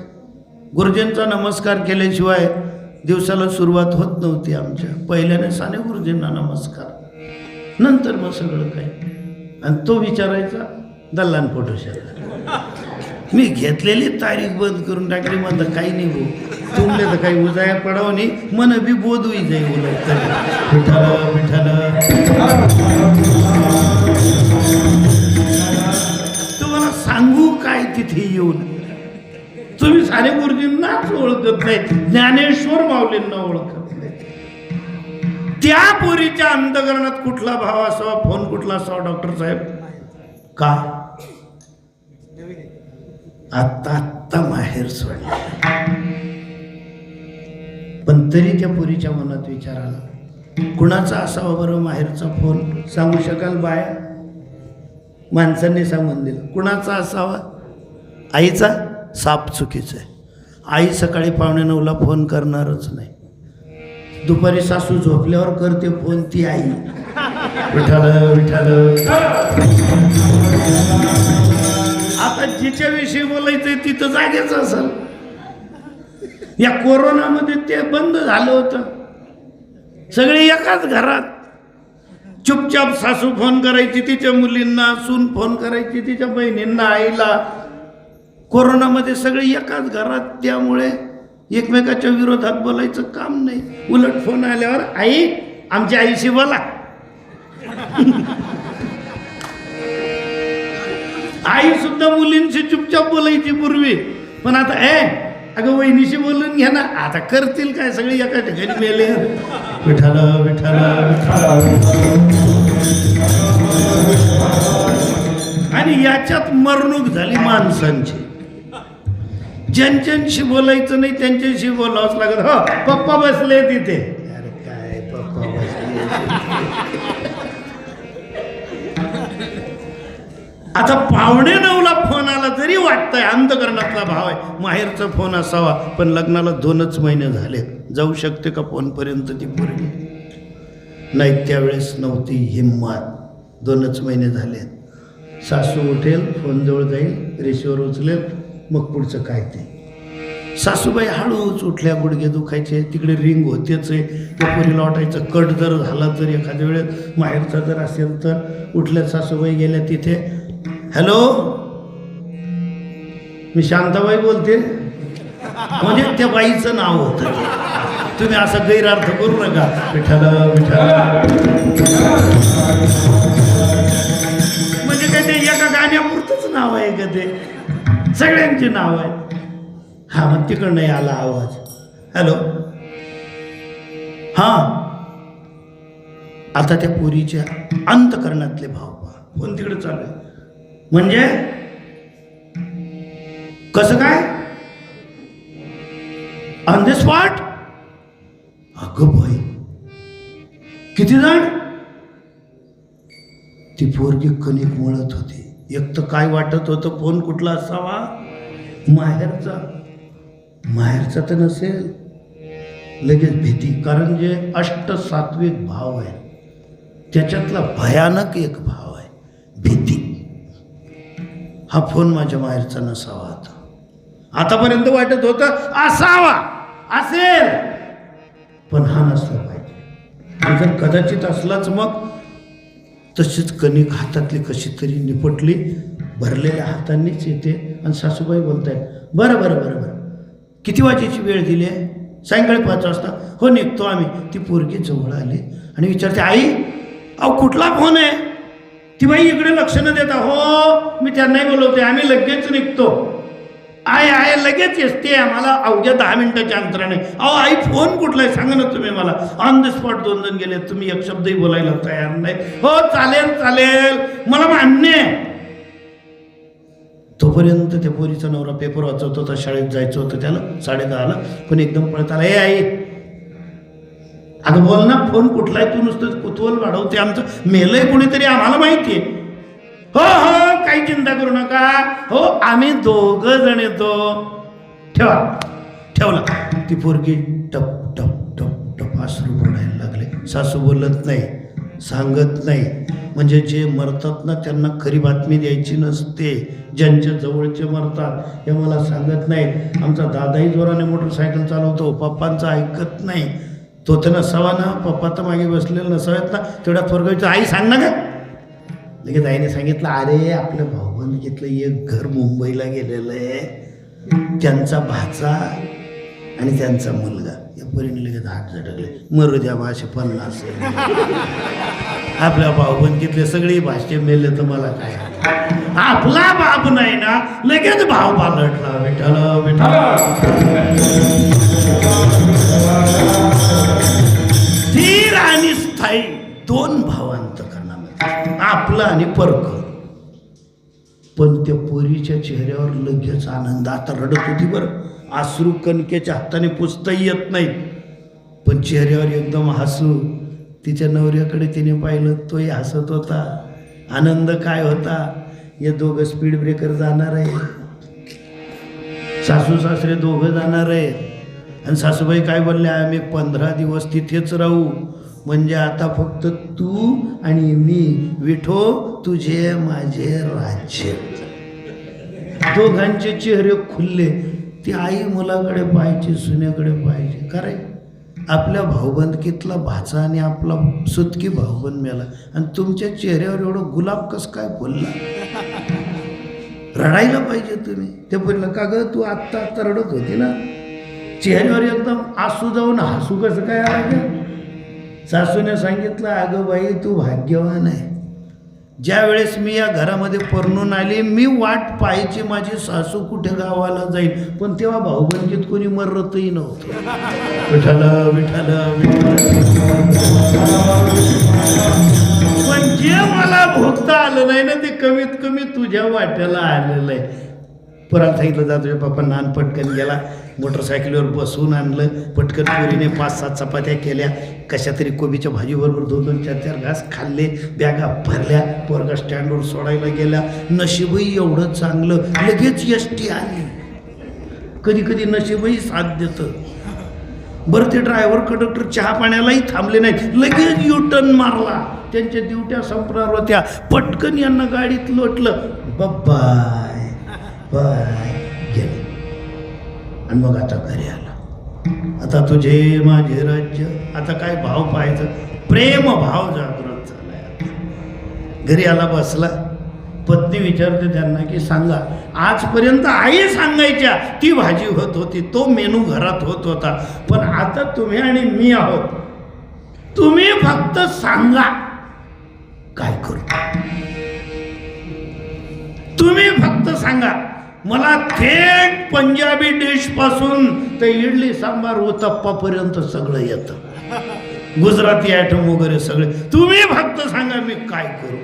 गुरुजींचा नमस्कार केल्याशिवाय दिवसाला सुरुवात होत नव्हती आमच्या. पहिल्याने साने गुरुजींना नमस्कार, नंतर मग सगळं काय. आणि तो विचारायचा दल्लान फोटो शेअर. मी घेतलेली तारीख बंद करून टाकली. म्हणतं काही नाही भाऊ, तुमले तर काही उजाया पडाव नाही, मन बी बोध होई जाई. विठ्ठल विठ्ठल. तुम्हाला सांगू काय तिथे येऊन, तुम्ही साने गुरुजींनाच ओळखत नाही, ज्ञानेश्वर माऊलींना ओळखत नाही. त्या पोरीच्या अंतःकरणात कुठला भाव असावा, फोन कुठला असावा? डॉक्टर साहेब का आत्ता माहेर सोडला, पण तरी त्या पोरीच्या मनात विचार आला, कुणाचा असावा बरं माहेरचा फोन? सांगू शकाल बाया? माणसांनी सांगून दिलं. कुणाचा असावा? आईचा? साप चुकीचं आहे. आई सकाळी 8:45ला फोन करणारच नाही. दुपारी सासू झोपल्यावर करते फोन ती आई. विठाल विठाल. आता जिच्याविषयी बोलायचंय तिथं जागेच असेल. या कोरोनामध्ये ते बंद झालं होतं. सगळे एकाच घरात. चुपचाप सासू फोन करायची तिच्या मुलींना, सून फोन करायची तिच्या बहिणींना, आईला. कोरोनामध्ये सगळे एकाच घरात, त्यामुळे एकमेकाच्या विरोधात बोलायचं काम नाही. उलट फोन आल्यावर आई आमच्या आईशी बोला. आई सुद्धा मुलींशी चुपचाप बोलायची पूर्वी, पण आता अगं वहिनीशी बोलून घ्या ना. आता करतील काय, सगळे एका ठिकाणी मेले. विठाल विठाल आणि याच्यात मरणूक झाली माणसांची. ज्यांच्याशी बोलायचं नाही त्यांच्याशी बोलावंच लागत. हो पप्पा बसले तिथे. अरे काय पप्पा बसले. आता 8:45ला फोन आला तरी वाटतंय अंतकरणातला भाव आहे माहेरचा फोन असावा. पण लग्नाला 2च महिने झाले. जाऊ शकते का फोनपर्यंत ती पोरगी? नाही, त्यावेळेस नव्हती हिंमत. 2च महिने झाले. सासू उठेल, फोनजवळ जाईल, रिसिव्हर उचलेल, मग पुढचं काय ते. सासूबाई हळूच उठल्या, गुडघे दुखायचे, तिकडे रिंग होतेच आहे. त्या पोरीला वाटायचं कट जर झाला तर एखाद्या वेळेस माहेरचा जर असेल तर. उठल्या सासूबाई, गेल्या तिथे. हॅलो, मी शांताबाई बोलते. म्हणजे त्या बाईचं नाव होतं. तुम्ही असा गैरअर्थ करू नका. विठाल विठाल म्हणजे काय ते एका गाण्यापुरतंच नाव आहे का? ते सगळ्यांची नाव आहे. हा, मग तिकडनं आला आवाज. हॅलो, हा. आता त्या पोरीच्या अंतकरणातले भाव पहा. फोन तिकडे चालू आहे. म्हणजे कसं काय? On the spot? अगं बाई, किती जण? ती पोरगी कणिक मळत होती. एक तर काय वाटत होतं, फोन कुठला असावा? माहेरचा. माहेरचा तर नसेल. लगेच भीती. कारण जे अष्टसात्विक भाव आहे त्याच्यातला भयानक एक भाव आहे भीती. हा फोन माझ्या माहेरचा नसावा. आतापर्यंत वाटत होतं असावा, असेल, पण हा नसला पाहिजे. जर कदाचित असलाच मग तशीच कणिक हातातली कशी तरी निपटली, भरलेल्या हातांनीच येते. आणि सासूबाई बोलतायत, बरं बरं बरं बरं, किती वाजेची वेळ दिली आहे? सायंकाळी 5 वाजता. हो, निघतो आम्ही. ती पोरगी जवळ आली आणि विचारते, आई अहो कुठला फोन आहे? ती बाई इकडे लक्ष न देता, हो मी त्यांनाही बोलवते, आम्ही लगेच निघतो. आहे लगेच येते आम्हाला अवघ्या 10 मिनिटाच्या अंतराने. अहो आई फोन कुठला आहे सांगा ना तुम्ही मला. ऑन द स्पॉट 2 जण गेले, तुम्ही एक शब्दही बोलायला तयार नाही. हो चालेल चालेल, मला मान्य आहे. तोपर्यंत त्या पोरीचा नवरा पेपर वाचवत होता, शाळेत जायचं होतं त्याला 10:30ला. पण एकदम पळत आला, ए आई अगं बोल ना, फोन कुठला आहे? तू नुसतं कुतूहल वाढवते आमचं. मेलंय कोणीतरी, आम्हाला माहिती आहे. हो हो, काही चिंता करू नका. हो आम्ही 2 जण येतो. ठेवला. ती पोरगी टप टप टप टप अश्रू पडायला लागले. सासू बोलत नाही, सांगत नाही. म्हणजे जे मरतात ना त्यांना खरी बातमी द्यायची नसते. ज्यांच्या जवळचे मरतात हे मला सांगत नाहीत. आमचा दादाही जोराने मोटरसायकल चालवतो, पप्पांचं ऐकत नाही. तो तर नसावा ना, पप्पा तर मागे बसलेलं नसावेत ना. तेवढ्या पोरगाचं आई सांग ना का. लगेच आईने सांगितलं, अरे आपल्या भाऊबंदकीतलं एक घर मुंबईला गेलेलं आहे, त्यांचा भाचा आणि त्यांचा मुलगा. या पोरीने लगेच हात झटकले. मरू द्या, भाषे 50. आपल्या भाऊबंदकीतले सगळे भाषे मेले तर मला काय. आपला बाप नाही ना, लगेच भाव पालटला. विठाल विठाल. स्थिर आणि स्थायी 2 भावांत करण्यामध्ये, आपलं आणि परक. पण त्या पोरीच्या चेहऱ्यावर लगेच आनंद. आता रडत होती बरं, अश्रू कणकेच्या हाताने पुसताही येत नाही, पण चेहऱ्यावर एकदम हसू. तिच्या नवऱ्याकडे तिने पाहिलं, तोही हसत होता. आनंद काय होता, हे 2 स्पीड ब्रेकर जाणार आहे, सासू सासरे 2 जाणार आहे. आणि सासूबाई काय बोलल्या, आम्ही 15 दिवस तिथेच राहू. म्हणजे आता फक्त तू आणि मी, विठो तुझे माझे राज्य. दोघांचे चेहरे खुलले. ती आई मुलाकडे पाहायची, सुनेकडे पाहायची. का रे, आपल्या भाऊबंदकीतला भाचा आणि आपला सुतकी भाऊबंद मेला आणि तुमच्या चेहऱ्यावर एवढं गुलाब कसं काय फुलला? रडायला पाहिजे तुम्ही. ते बोललं का ग, तू आत्ता आत्ता रडत होती ना, चेहऱ्यावर एकदम आसू जाऊन हसू कसं काय आला ग? सासूने सांगितलं, अगं बाई तू भाग्यवान आहे. ज्या वेळेस मी या घरामध्ये परणून आली, मी वाट पाहायची माझी सासू कुठे गावाला जाईल, पण तेव्हा भाऊबंदकीत कोणी मरतही नव्हतं. विठ्ठल विठ्ठल पण जे मला भोगता आलं नाही ना, ते कमीत कमी तुझ्या वाट्याला आलेलं आहे. परत सांगितलं, जा तुझ्या पप्पांना आण. पटकन गेला, मोटरसायकलीवर बसवून आणलं. पटकन पोरीने 5-7 चपात्या केल्या, कशा तरी कोबीच्या भाजीबरोबर 2-2, 4-4 घास खाल्ले. बॅगा भरल्या. पोरगा स्टँडवर सोडायला गेल्या. नशीबही एवढं चांगलं, लगेच एसटी आली. कधी कधी नशीबही साथ देतं. बरं, ते ड्रायव्हर कंडक्टर चहा पाण्यालाही थांबले नाहीत, लगेच युटर्न मारला. त्यांच्या ड्युट्या संपणार होत्या. पटकन यांना गाडीत लोटलं, बाय बाय गेले. आणि मग आता घरी आला. आता तुझे माझे राज्य. आता काय भाव पाहायचं, प्रेम भाव जागृत झालाय. घरी आला, बसला. पत्नी विचारते त्यांना की सांगा, आजपर्यंत आई सांगायच्या ती भाजी होत होती, तो मेनू घरात होत होता, पण आता तुम्ही आणि मी आहोत. तुम्ही फक्त सांगा काय करू. तुम्ही फक्त सांगा. मला थेट पंजाबी डिश पासून ते इडली सांबार उत्तप्पापर्यंत सगळं येतं, गुजराती आयटम वगैरे सगळे. तुम्ही फक्त सांगा, मी काय करू.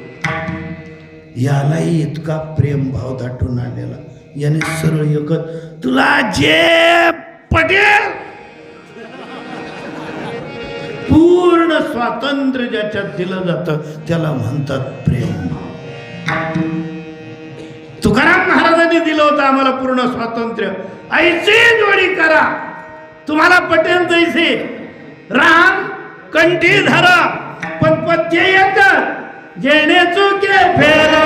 यालाही इतका प्रेम भाव दाटून आलेला. याने सरळ एकच, तुला जे पटेल. पूर्ण स्वातंत्र्य ज्याच्यात दिलं जातं त्याला म्हणतात प्रेम भाव. तुकाराम महाराजांनी दिलं होतं आम्हाला पूर्ण स्वातंत्र्य. ऐसी जोडी करा, तुम्हाला पटेल तैसे राम कंठी धरा, पण पथ्य येत जेणे चुके फेरा.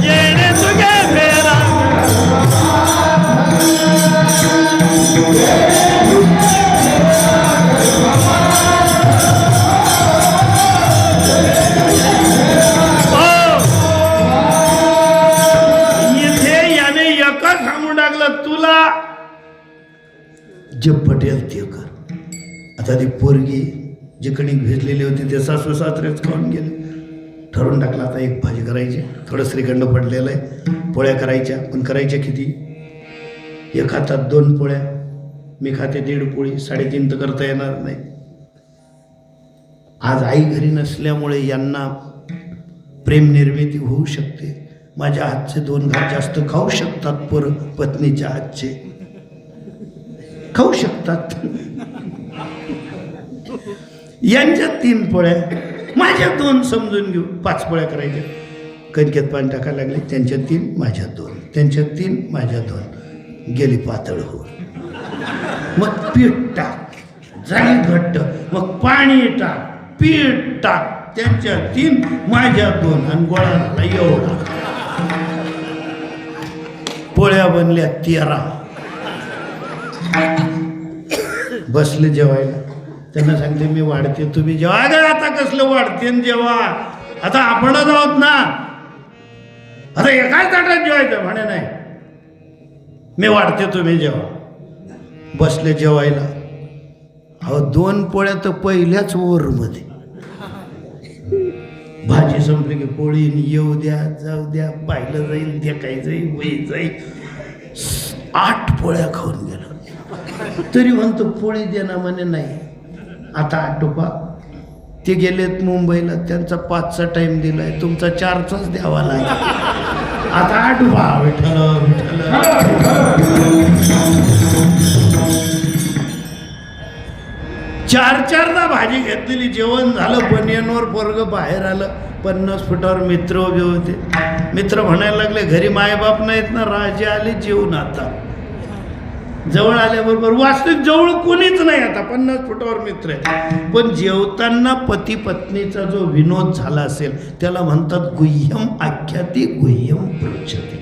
जेणे चुके फेरा. इथे याने एकच सांगून टाकलं, तुला जे पटेल ते कर. आता ती पोरगी जे कणिक भेटलेली होती ते सासू सासरेच खाऊन गेले. ठरवून टाकलं, आता एक भाजी करायची, थोडं श्रीखंड पडलेलं आहे, पोळ्या करायच्या. पण करायच्या किती? एक हातात 2 पोळ्या, मी खाते 1.5 पोळी, 3.5 तर करता येणार नाही. आज आई घरी नसल्यामुळे यांना प्रेम निर्मिती होऊ शकते. माझ्या हातचे 2 घास जास्त खाऊ शकतात, पत्नीच्या हातचे खाऊ शकतात. यांच्या 3 पोळ्या, माझ्या 2 समजून घेऊ. 5 पोळ्या करायच्या. कणकेत पाणी टाकायला लागले. त्यांच्या 3, माझ्या 2, त्यांच्या 3, माझ्या 2. गेली पातळ होऊन. मग पीठ टाक, झाली घट्ट. मग पाणी टाक, पीठ टाक. त्यांच्या 3, माझ्या 2 आणि गोळा झाला एवढा. पोळ्या बनल्या 13. बसले जेवायला. त्यांना सांगते, मी वाढते, तुम्ही जेवा. ग आता कसलं वाढते जेवा, आता आपणच आहोत ना, आता एकाच ताटात जेवायचं म्हणे. नाही, मी वाढते, तुम्ही जेवा. बसले जेवायला. अहो 2 पोळ्या तर पहिल्याच ओव्हरमध्ये. भाजी संपली की पोळी येऊ द्या, जाऊ द्या, पाहिलं जाईल, देखाय जाईल, वही जाईल. 8 पोळ्या खाऊन गेलो. तरी म्हणतो पोळी देणं म्हणे. नाही, आता आटोपा. ते गेलेत मुंबईला, त्यांचा 5चा टाइम दिलाय, तुमचा 4चाच द्यावा लागेल. आता आटोपा. विठ्ठल विठ्ठल. 4-4दा भाजी घेतलेली, जेवण झालं. बनियनवर पोरगं बाहेर आलं. 50 फुटावर मित्र उभे होते. मित्र म्हणायला लागले, घरी मायबाप नाहीत ना, राजे आले जेवून. आता जवळ आल्याबरोबर वास्तविक जवळ कोणीच नाही, आता 50 फुटावर मित्र आहे, पण जेवताना पती पत्नीचा जो विनोद झाला असेल त्याला म्हणतात गुह्यम आख्याती गुह्यम पृच्छती.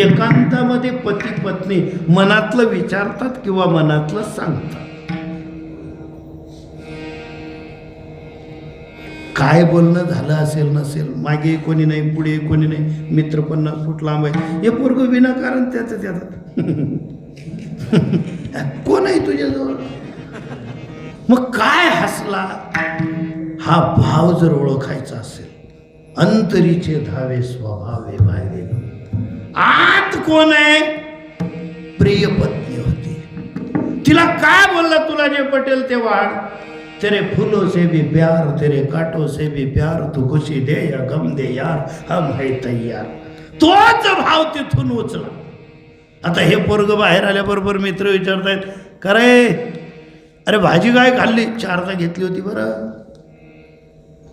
एकांतामध्ये पती पत्नी मनातलं विचारतात किंवा मनातलं सांगतात. काय बोलणं झालं असेल नसेल, मागे कोणी नाही पुढे कोणी नाही, मित्र 50 फूट लांब आहे, हे पोरगं विनाकारण त्याचं कोण आहे तुझ्याजवळ, मग काय हसला. हा भाव जर ओळखायचा असेल, अंतरीचे धावे स्वभावे वाहिले, आत कोण आहे, प्रिय पत्नी होती. तिला काय बोलला, तुला जे पटेल ते वाढ, तेरे फूलों से भी प्यार तेरे कांटों से भी प्यार, तू खुशी दे या गम दे यार हम है तैयार. तोच भाव तिथून उचला. आता हे पोरग बाहेर आल्याबरोबर मित्र विचारतायत, करे अरे भाजी काय खाल्ली, 4दा घेतली होती बरं,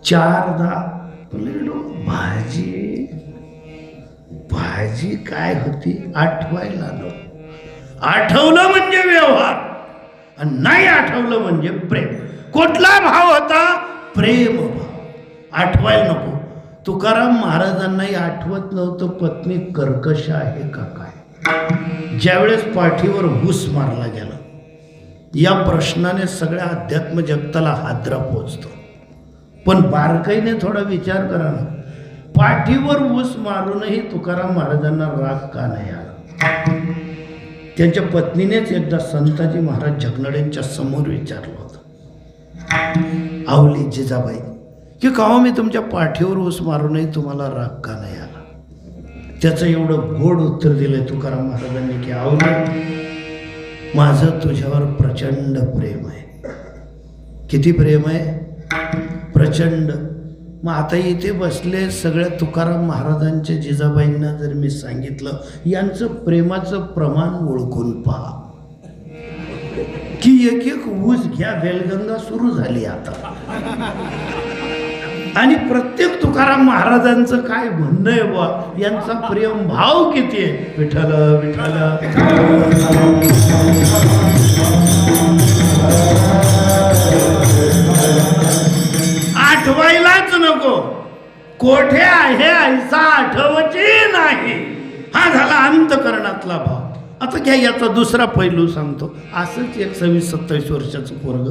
4दा. भाजी भाजी काय होती आठवायला नको. आठवलं म्हणजे व्यवहार आणि नाही आठवलं म्हणजे प्रेम. कुठला भाव होता, प्रेम भाव. आठवायला नको. तुकाराम महाराजांनाही आठवत नव्हतं पत्नी कर्कश आहे का काय. ज्यावेळेस पाठीवर हुस मारला गेला, या प्रश्नाने सगळ्या अध्यात्म जगताला हादरा पोचतो. पण बारकाईने थोडा विचार करा ना, पाठीवर हुस मारूनही तुकाराम महाराजांना राग का नाही आला. त्यांच्या पत्नीनेच एकदा संताजी महाराज जगनडेंच्या समोर विचारलं होतं, आवली जिजाबाई की काहो मी तुमच्या पाठीवर ऊस मारूनही तुम्हाला राग का नाही आला. त्याचं एवढं गोड उत्तर दिलंय तुकाराम महाराजांनी की आवली माझं तुझ्यावर प्रचंड प्रेम आहे. किती प्रेम आहे, प्रचंड. मग आता इथे बसले सगळ्या तुकाराम महाराजांच्या जिजाबाईंना जर मी सांगितलं यांचं प्रेमाचं प्रमाण ओळखून पहा, की एक एक ऊस घ्या, वेलगंगा सुरू झाली आता. आणि प्रत्येक तुकाराम महाराजांचं काय म्हणणं आहे बा, यांचा प्रेम भाव किती आहे. विठ्ठल विठ्ठल आठवायलाच नको, कोठे आहे ऐसा आठवची नाही. हा झाला अंतकरणातला भाव. आता घ्या याचा दुसरा पैलू सांगतो. असंच एक 26-27 वर्षाचं पोरग,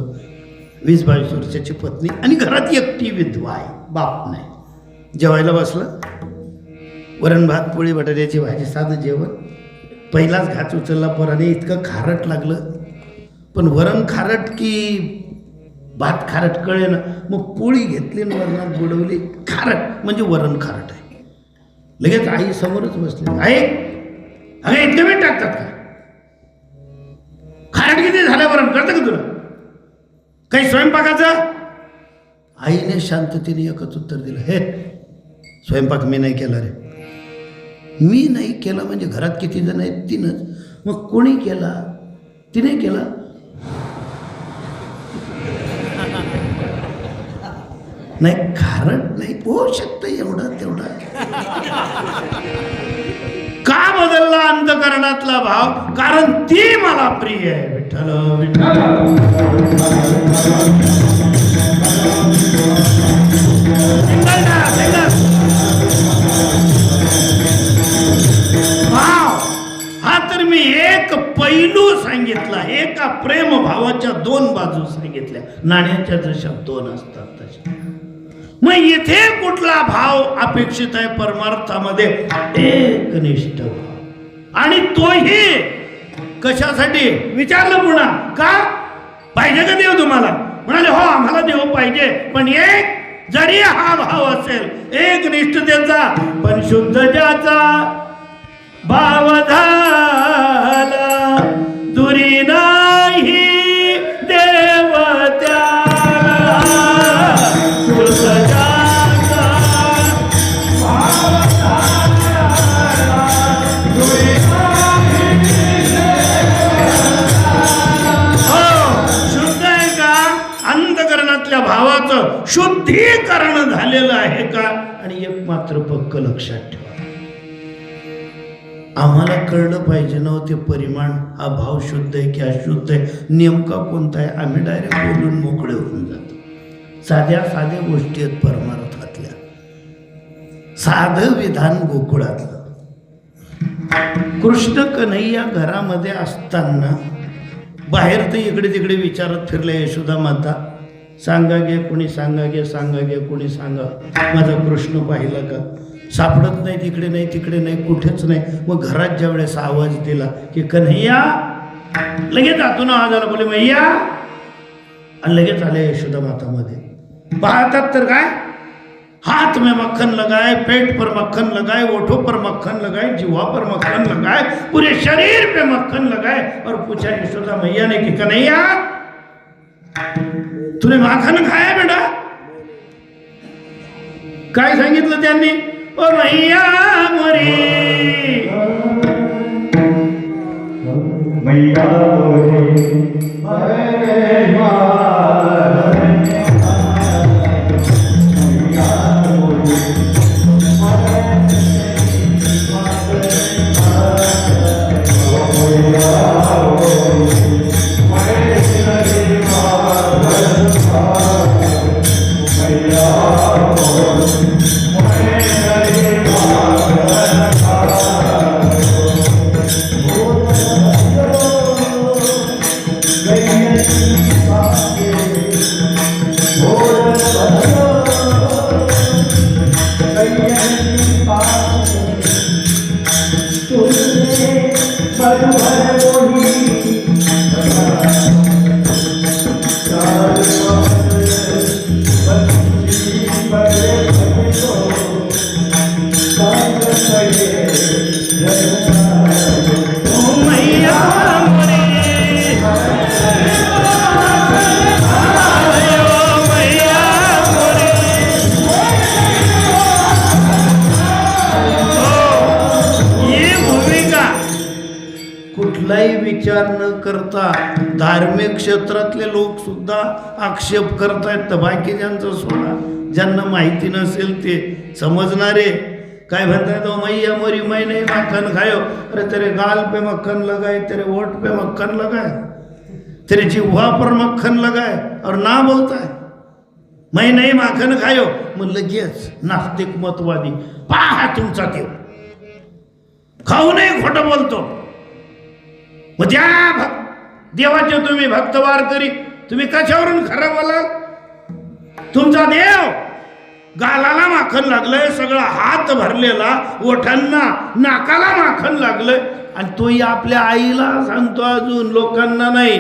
20-22 वर्षाची पत्नी आणि घरात एकटी विधवा आहे, बाप नाही. जेवायला बसलं, वरण भात पोळी बटाट्याची भाजी, साधं जेवण. पहिलाच घास उचलला पोराने, इतकं खारट लागलं. पण वरण खारट की भात खारट कळे ना. मग पोळी घेतली आणि वरणात बुडवली, खारट म्हणजे वरण खारट आहे. लगेच आई समोरच बसली, आई अरे इतके वेळ टाकतात का, खारट किती झाल्यावर कळतं का तुला, काही स्वयंपाकाचं. आईने शांततेने एकच उत्तर दिलं, हे स्वयंपाक मी नाही केला रे. मी नाही केला म्हणजे घरात किती जण आहेत, 3च. मग कोणी केला, तिने केला. नाही खारट नाही होऊ शकतं एवढा तेवढा. का बदलला अंतकरणातला भाव, कारण ती मला प्रिय आहे. विठ्ठल विठ्ठल भाव हा तर मी एक पैलू सांगितला. एका प्रेम भावाच्या 2 बाजू सांगितल्या. नाण्याच्या जशा 2 असतात तशा. मग इथे कुठला भाव अपेक्षित आहे परमार्थामध्ये, एकनिष्ठ भाव. आणि तोही कशासाठी विचारलं पुन्हा, का पाहिजे का देव तुम्हाला, म्हणाले हो आम्हाला देव पाहिजे, पण एक जरी हा भाव असेल एकनिष्ठतेचा, पण शुद्ध ज्याचा भाव झाला दुरी नाही देव त्याला. भावाचं शुद्धीकरण झालेलं आहे का. आणि एक मात्र पक्क लक्षात ठेवा, आम्हाला कळलं पाहिजे ना ते परिमाण, हा भाव शुद्ध आहे की अशुद्ध आहे, नेमका कोणता आहे. आम्ही डायरेक्ट बोलून मोकळे होऊन जातो. साध्या गोष्टी आहेत परमार्थातल्या. साधं विधान गोकुळातलं. कृष्ण कन्हैया घरामध्ये असताना बाहेर तर इकडे तिकडे विचारत फिरले यशोदा माता, सांगा गे कोणी, सांगा गे, सांगा गे कोणी, सांगा माझा कृष्ण पाहिला का. सापडत नाही, तिकडे नाही, तिकडे नाही, कुठेच नाही. मग घरात ज्या वेळेस आवाज दिला की कन्हैया, लगेच आतून आवाज आला, बोले मैया, आणि लगेच आले यशोदा मातामध्ये. पाहतात तर काय, हाथ में मक्खन लगाए, पेट पर मक्खन लगाए, ओठों पर मक्खन लगाए, जीवा पर मक्खन लगाए, पूरे शरीर पे मक्खन लगाए, और पूछा यशोदा मैया ने कि कन्हैया तूने माखन खाया बेटा. काय सांगितलं त्यांनी, ओ मैया मोरी, मैया विचार न करता धार्मिक क्षेत्रातले लोक सुद्धा आक्षेप करतायत. तर बाकीच्यांचं सोडा, ज्यांना माहिती नसेल ते समजणारे काय म्हणतायत, मैया मोरी मैं नहीं मक्खन खायो. अरे तेरे गाल पे मक्खन लगाए, तेरे ओठ पे मक्खन लगाए, तेरे जिह्वा पर मक्खन लगाए, और ना बोलताय मैं नहीं माखन खायो. मग लगेच नास्तिक मतवादी, पहा तुमचा देव खाऊ नये खोटं बोलतो. मग त्या देवाचे तुम्ही भक्तवार करी, तुम्ही कशावरून खरं बोलाल. तुमचा देव गालाला माखन लागलंय, सगळा हात भरलेला, ओठांना नाकाला माखन लागलंय, आणि तोही आपल्या आईला सांगतो, अजून लोकांना नाही.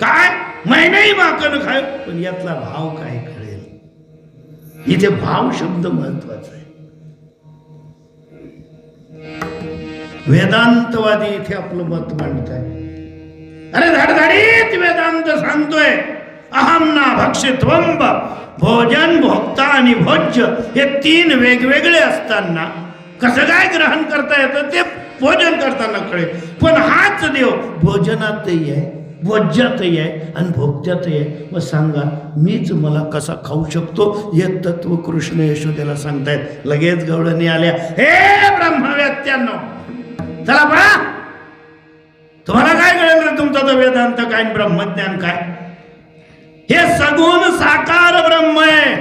काय मैं नाही माखन खाय. पण यातला भाव काय कळेल. इथे भाव शब्द महत्वाचा आहे. वेदांतवादी इथे आपलं मत मांडताय. अरे धडधडीत वेदांत सांगतोय, अहम ना भक्षित्वम, भोजन, भोक्ता आणि भोज्य हे तीन वेगवेगळे असताना कसं काय ग्रहण करता येतं ते भोजन करताना कळेल. पण हाच देव भोजनातही आहे, भोज्यातही आहे आणि भोक्त्यातही आहे. मग सांगा मीच मला कसा खाऊ शकतो. हे तत्व कृष्ण यशोदेला सांगतायत. लगेच गवळणी आल्या, हे ब्रह्मवेत्यांनो, चला पळा, तुम्हाला काय कळेल रे तुमचा तो वेदांत काय, ब्रह्मज्ञान काय. हे सगुण साकार ब्रह्म आहे.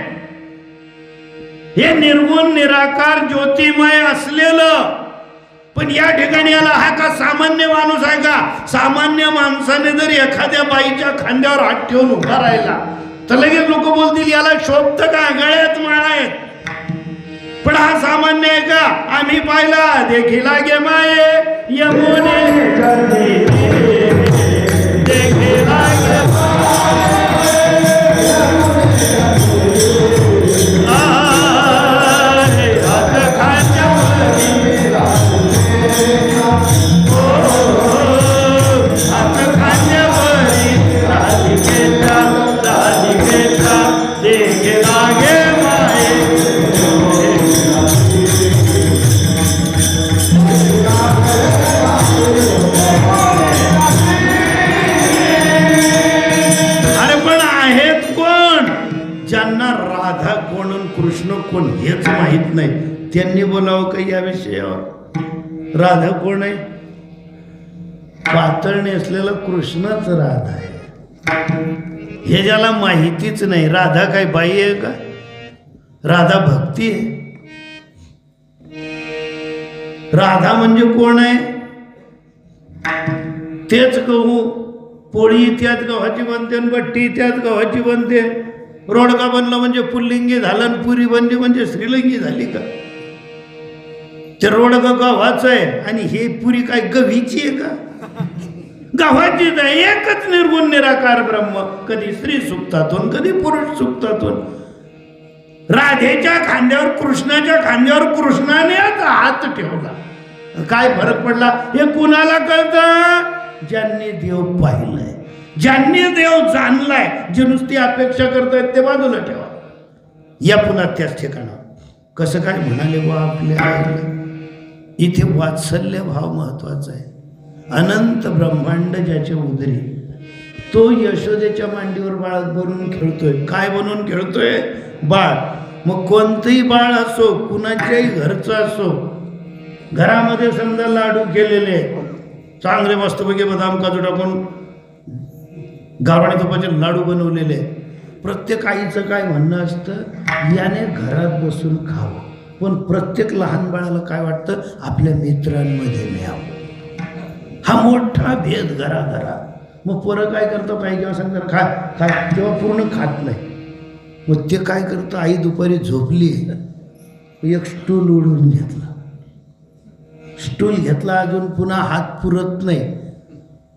हे निर्गुण निराकार ज्योतिमय असलेलं. पण या ठिकाणी आला हा का सामान्य माणूस आहे का. सामान्य माणसाने जर एखाद्या बाईच्या खांद्यावर हात ठेवून उभा राहिला तर लगेच लोक बोलतील याला शोभत का, गळ्यात माळ आहेत. पण हा सामान्य आहे का. आम्ही पाहिला देखीला गे माये यमुने देखीला गे कोण हेच माहित नाही. त्यांनी बोलावं का या विषयावर. राधा कोण आहे? पातळ नेसलेला कृष्णच राधा आहे. हे ज्याला माहितीच नाही, राधा काय बाई आहे का? राधा भक्ती आहे. राधा म्हणजे कोण आहे? तेच गहू, पोळी त्याच गव्हाची बनते, बट्टी त्याच गव्हाची बनते. रोडगा बनला म्हणजे पुल्लिंगी झालं, आणि पुरी बनली म्हणजे स्त्रीलिंगी झाली का? ते रोडगा गव्हाचं आहे आणि हे पुरी काय गव्हीची आहे का? गव्हाचीच आहे. एकच निर्गुण निराकार ब्रह्म, कधी स्त्री सुक्तातून कधी पुरुष सुक्तातून. राधेच्या खांद्यावर, कृष्णाच्या खांद्यावर कृष्णानेच हात ठेवला. काय फरक पडला हे कुणाला कळतं? ज्यांनी देव पाहिलंय, ज्यांनी देव जाणलाय. जे नुसती अपेक्षा करतायत ते बाजूला ठेवा, या पुन्हा त्याच ठिकाणा. कसं काय म्हणाले बा आपल्या आईला? इथे वात्सल्य भाव महत्वाचा आहे. अनंत ब्रह्मांड ज्याच्या उदरी, तो यशोदेच्या मांडीवर बाळ बनून खेळतोय. काय बनून खेळतोय? बाळ. मग कोणतंही बाळ असो, कुणाच्याही घरचं असो, घरामध्ये समजा लाडू केलेले चांगले मस्तपैकी बदाम काजू टाकून गावरानी तुपाचे लाडू बनवलेले, प्रत्येक आईचं काय म्हणणं असतं? याने घरात बसून खावं. पण प्रत्येक लहान बाळाला काय वाटतं? आपल्या मित्रांमध्ये न्यावं. हा मोठा भेद घराघरात. मग पोरं काय करतं? पाहिजे जेव्हा सांगतात खा खा, तेव्हा पूर्ण खात नाही. मग ते काय करतं? आई दुपारी झोपली, एक स्टूल उडून घेतला. स्टूल घेतला, अजून पुन्हा हात पुरत नाही.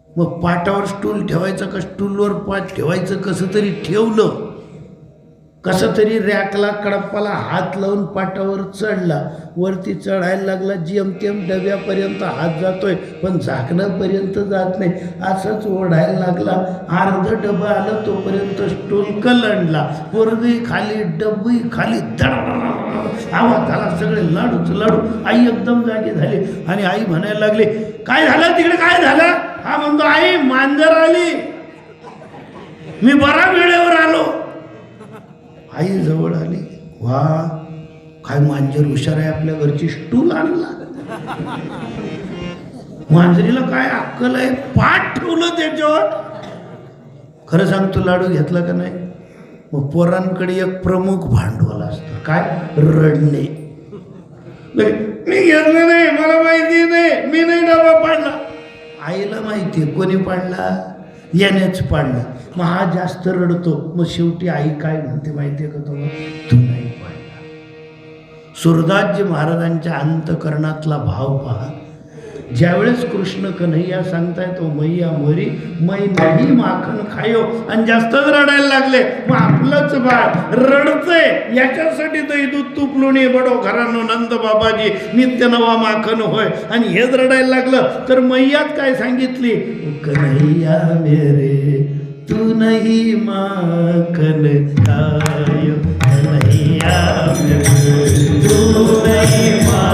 मग पाटावर स्टूल ठेवायचं का स्टूलवर पाठ ठेवायचं? कसं तरी ठेवलं, कसं तरी रॅकला कडप्पाला हात लावून पाटावर चढला. वरती चढायला लागला, जेमतेम डब्यापर्यंत हात जातोय, पण झाकणापर्यंत जात नाही. असंच ओढायला लागला. अर्ध डबा आलं तोपर्यंत स्टूल कलंडला. पोरगी खाली, डबी खाली, धड आवाज झाला. सगळे लाडूच लाडू. आई एकदम जागी झाली आणि आई म्हणायला लागली, काय झालं तिकडे? काय झालं? हा म्हणतो, आई मांजर आली, मी बरा वेळेवर आलो. आई जवळ आली. वा, काय मांजर हुशार आहे, आपल्या घरची स्टूल आणला. मांजरीला काय अक्कल आहे, पाठ ठेवलं त्याच्यावर. खरं सांगतो, लाडू घेतला का नाही? मग पोरांकडे एक प्रमुख भांडवल असतं. काय? रडणे. मी घेतलं नाही, मला माहिती नाही, मी नाही डबा पाडला. आईला माहिती आहे कोणी पाडला, यानेच पाडला. मग हा जास्त रडतो. मग शेवटी आई काय म्हणते माहिती आहे का तुम्हाला? तू नाही पाडला. सुरदासजी महाराजांच्या अंतकरणातला भाव पहा. ज्यावेळेस कृष्ण कन्हैया सांगताय तो मैया मरी मै नाही माखन खायो, आणि जास्तच रडायला लागले. मग आपलंच बाळ रडतंय, याच्यासाठी दही दूध तूप लोणी बडो घरानो नंद बाबाजी नित्य नवा माखन होय, आणि हेच रडायला लागलं. तर मैयात काय सांगितली? कन्हैया मेरे तू नहीं माखन खायो, कन्हैया मेरे तू नहीं माखन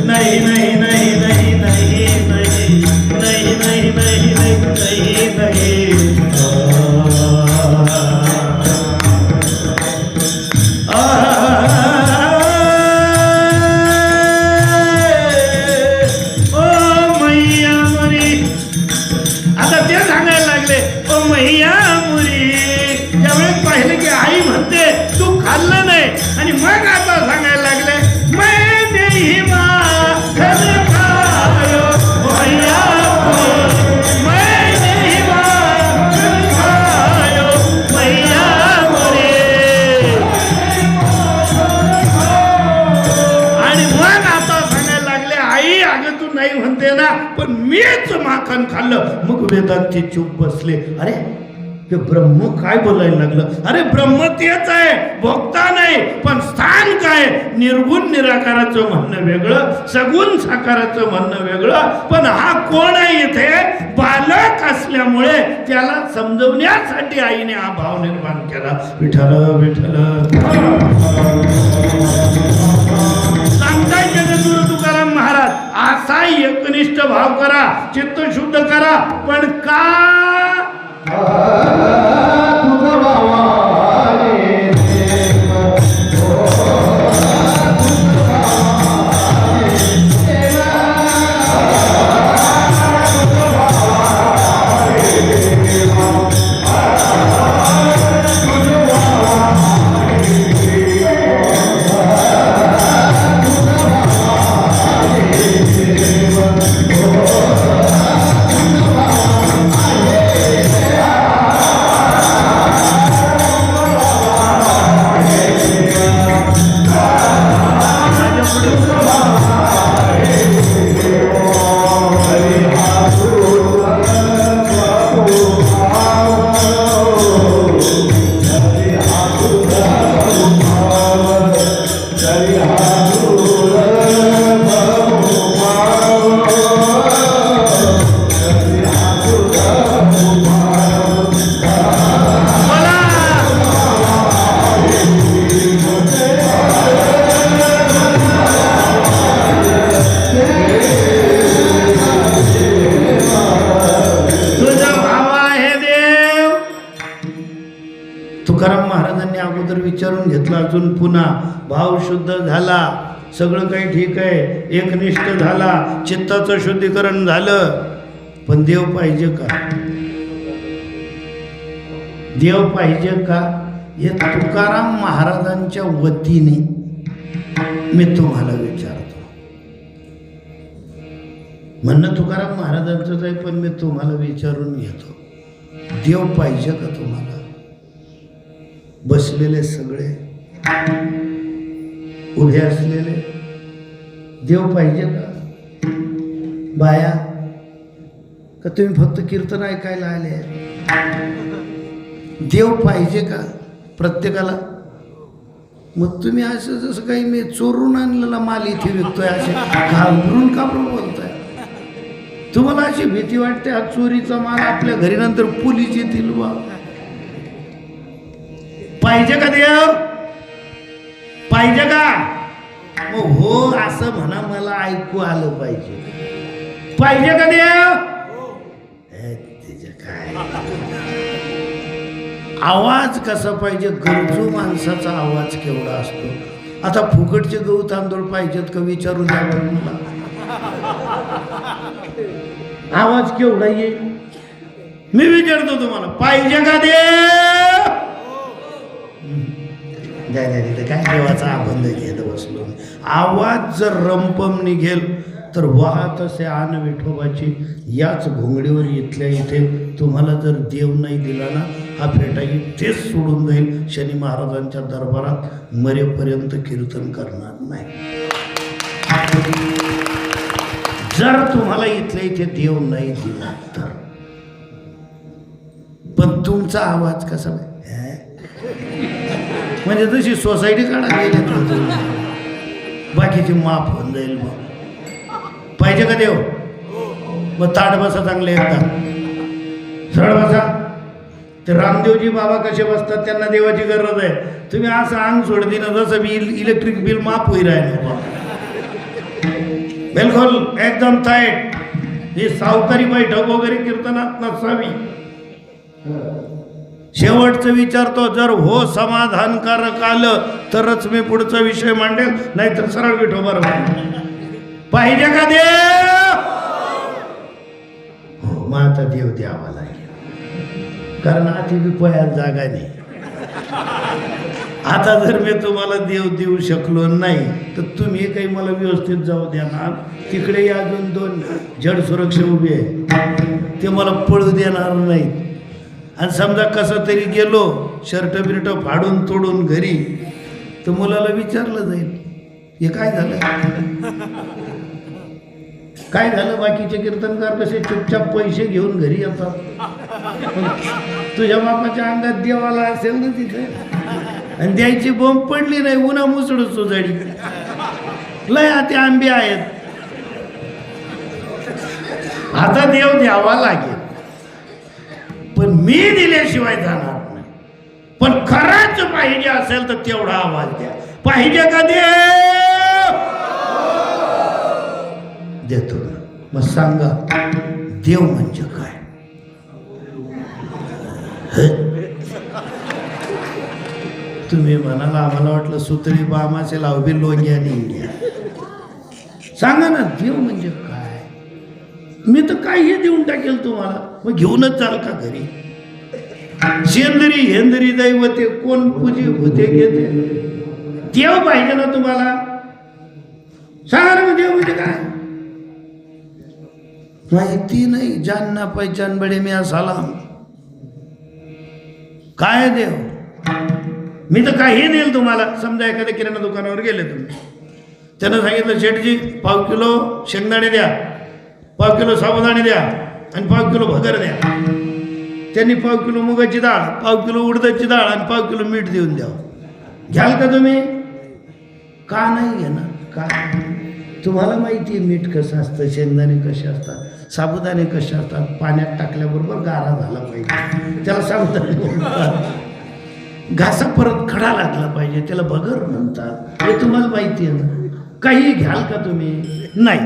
नहीं नहीं नहीं नहीं नहीं नहीं नहीं नहीं नहीं नहीं नहीं ओ मैया मुरी. आता ते सांगायला लागले, ओ मैया मुरी. ज्यावेळेस पाहिलं की आई म्हणते तू खाल्लं नाही, आणि मग आता सांगायला लागले, पण मीच माखन खाल्लं. मग वेदांती चूप बसले. अरे ते ब्रह्म काय बोलायला लागलं? अरे ब्रह्म तेच आहे, भोगता नाही. पण स्थान काय? निर्गुण निराकाराचं म्हणणं वेगळं, सगुण साकाराचं म्हणणं वेगळं. पण हा कोण आहे? इथे बालक असल्यामुळे त्याला समजवण्यासाठी आईने हा भाव निर्माण केला. विठ्ठल विठ्ठल. सांगताय जगद्गुरु तुकाराम महाराज, असा एकनिष्ठ भाव करा, चित्त शुद्ध करा. पण का? तुकाराम महाराजांनी अगोदर विचारून घेतलं, अजून पुन्हा भाव शुद्ध झाला, सगळं काही ठीक आहे, एकनिष्ठ झाला, चित्ताचं शुद्धीकरण झालं, पण देव पाहिजे का? देव पाहिजे का? हे तुकाराम महाराजांच्या वतीने मी तुम्हाला विचारतो. म्हणणं तुकाराम महाराजांचंच आहे, पण मी तुम्हाला विचारून घेतो, देव पाहिजे का तुम्हाला? बसलेले सगळे, उभे असलेले, देव पाहिजे का? बाया, का तुम्ही फक्त कीर्तन ऐकायला आले? देव पाहिजे का प्रत्येकाला? मग तुम्ही असं जसं काही मी चोरून आणलेला माल इथे विकतोय असे घाबरून का बोलताय? तुम्हाला अशी भीती वाटते हा चोरीचा माल आपल्या घरी नंतर पोलीस येतील बा? पाहिजे का देव? पाहिजे का? मग हो असं म्हणा, मला ऐकू आलं पाहिजे. पाहिजे का देव? काय आवाज कसा पाहिजे? गरजू माणसाचा आवाज केवढा असतो? आता फुकटचे गहू तांदूळ पाहिजेत का विचारू द्या बरं मला. आवाज केवढा येईल? मी विचारतो तुम्हाला, पाहिजे का देव? काय देवाचा अभंग घेत बसलो. आवाज जर रंपम निघेल तर वाहत असे आन विठोबाची याच घोंगडीवर इथल्या इथे तुम्हाला जर देव नाही दिला ना, हा फेटा इथेच सोडून जाईल. शनी महाराजांच्या दरबारात मरेपर्यंत कीर्तन करणार नाही. जर तुम्हाला इथल्या इथे देव नाही दिला तर. पण तुमचा आवाज कसा म्हणजे जशी सोसायटी काढा गेली बाकीची माफ होऊन जाईल. मग पाहिजे का देव? मग ताट बसा चांगले, एकदा सरळ बसा. ते रामदेवजी बाबा कसे बसतात, त्यांना देवाची गरज आहे. तुम्ही असं अंग सोडती ना जसं इलेक्ट्रिक बिल माफ होई राहिलं. बिलकुल एकदम टाईट. ही सावकारी बैठक वगैरे कीर्तनात नसावी. शेवटचं विचारतो, जर हो समाधानकारक आलं तरच मी पुढचा विषय मांडेल, नाहीतर सरळ विठोबा मांडेल. पाहिजे का देव? हो, मग आता देव द्यावा लागेल, कारण आधी बी पोयात जागा नाही. आता जर मी तुम्हाला देव देऊ शकलो नाही तर तुम्ही काही मला व्यवस्थित जाऊ देणार? तिकडे अजून 2 जड सुरक्षा उभे आहे, ते मला पळू देणार नाही. आणि समजा कसं तरी गेलो शर्ट बिर्ट फाडून तोडून घरी, तर मुलाला विचारलं जाईल, हे काय झालं? काय झालं? बाकीचे कीर्तनकार कसे चुपचाप पैसे घेऊन घरी येतात. तुझ्या बापाच्या अंगात देवाला असेल ना तिथे, आणि द्यायची बोंब पडली नाही, उन्हा मुसळ सुजाडी लय आता आंबे आहेत. आता देव द्यावा लागेल, पण मी दिल्याशिवाय जाणार नाही. पण खरंच पाहिजे असेल तर तेवढा आवाज द्या. पाहिजे का देव? देतो ना. मग सांगा देव म्हणजे काय? तुम्ही म्हणाला आम्हाला वाटलं सुतळी बामाचे लावबी लोंग्या आणि इंडिया. सांगा ना देव म्हणजे काय? मी तर काही देऊन टाकेल तुम्हाला. मग घेऊनच चाल का घरी? शेंदरी हेंदरी दैवते कोण पूजी होते घेते. देव पाहिजे ना तुम्हाला? सांगा ना देव म्हणजे काय? माहिती नाही. जानना पहचान बडे मियाँ सलाम. काय देव? मी तर काही देईल तुम्हाला. समजा एखाद्या किराणा दुकानावर गेले तुम्ही, त्यानं सांगितलं शेठजी 1/2 किलो शेंगदाणे द्या, 1/2 किलो साबुदाणे द्या आणि 1/2 किलो भगर द्या. त्यांनी 1/2 किलो मुगाची डाळ, 1/2 किलो उडदाची डाळ आणि 1/2 किलो मीठ देऊन द्या. घ्याल का तुम्ही? का नाही घेणार? का? तुम्हाला माहिती आहे मीठ कसं असतं, शेंगदाणे कसे असतात, साबुदाणे कसे असतात. पाण्यात टाकल्याबरोबर गारा झाला पाहिजे, त्याला साबुदाणे म्हणतात. घासा परत खडा लागला पाहिजे, त्याला भगर म्हणतात. हे तुम्हाला माहिती आहे ना? काही घ्याल का तुम्ही? नाही.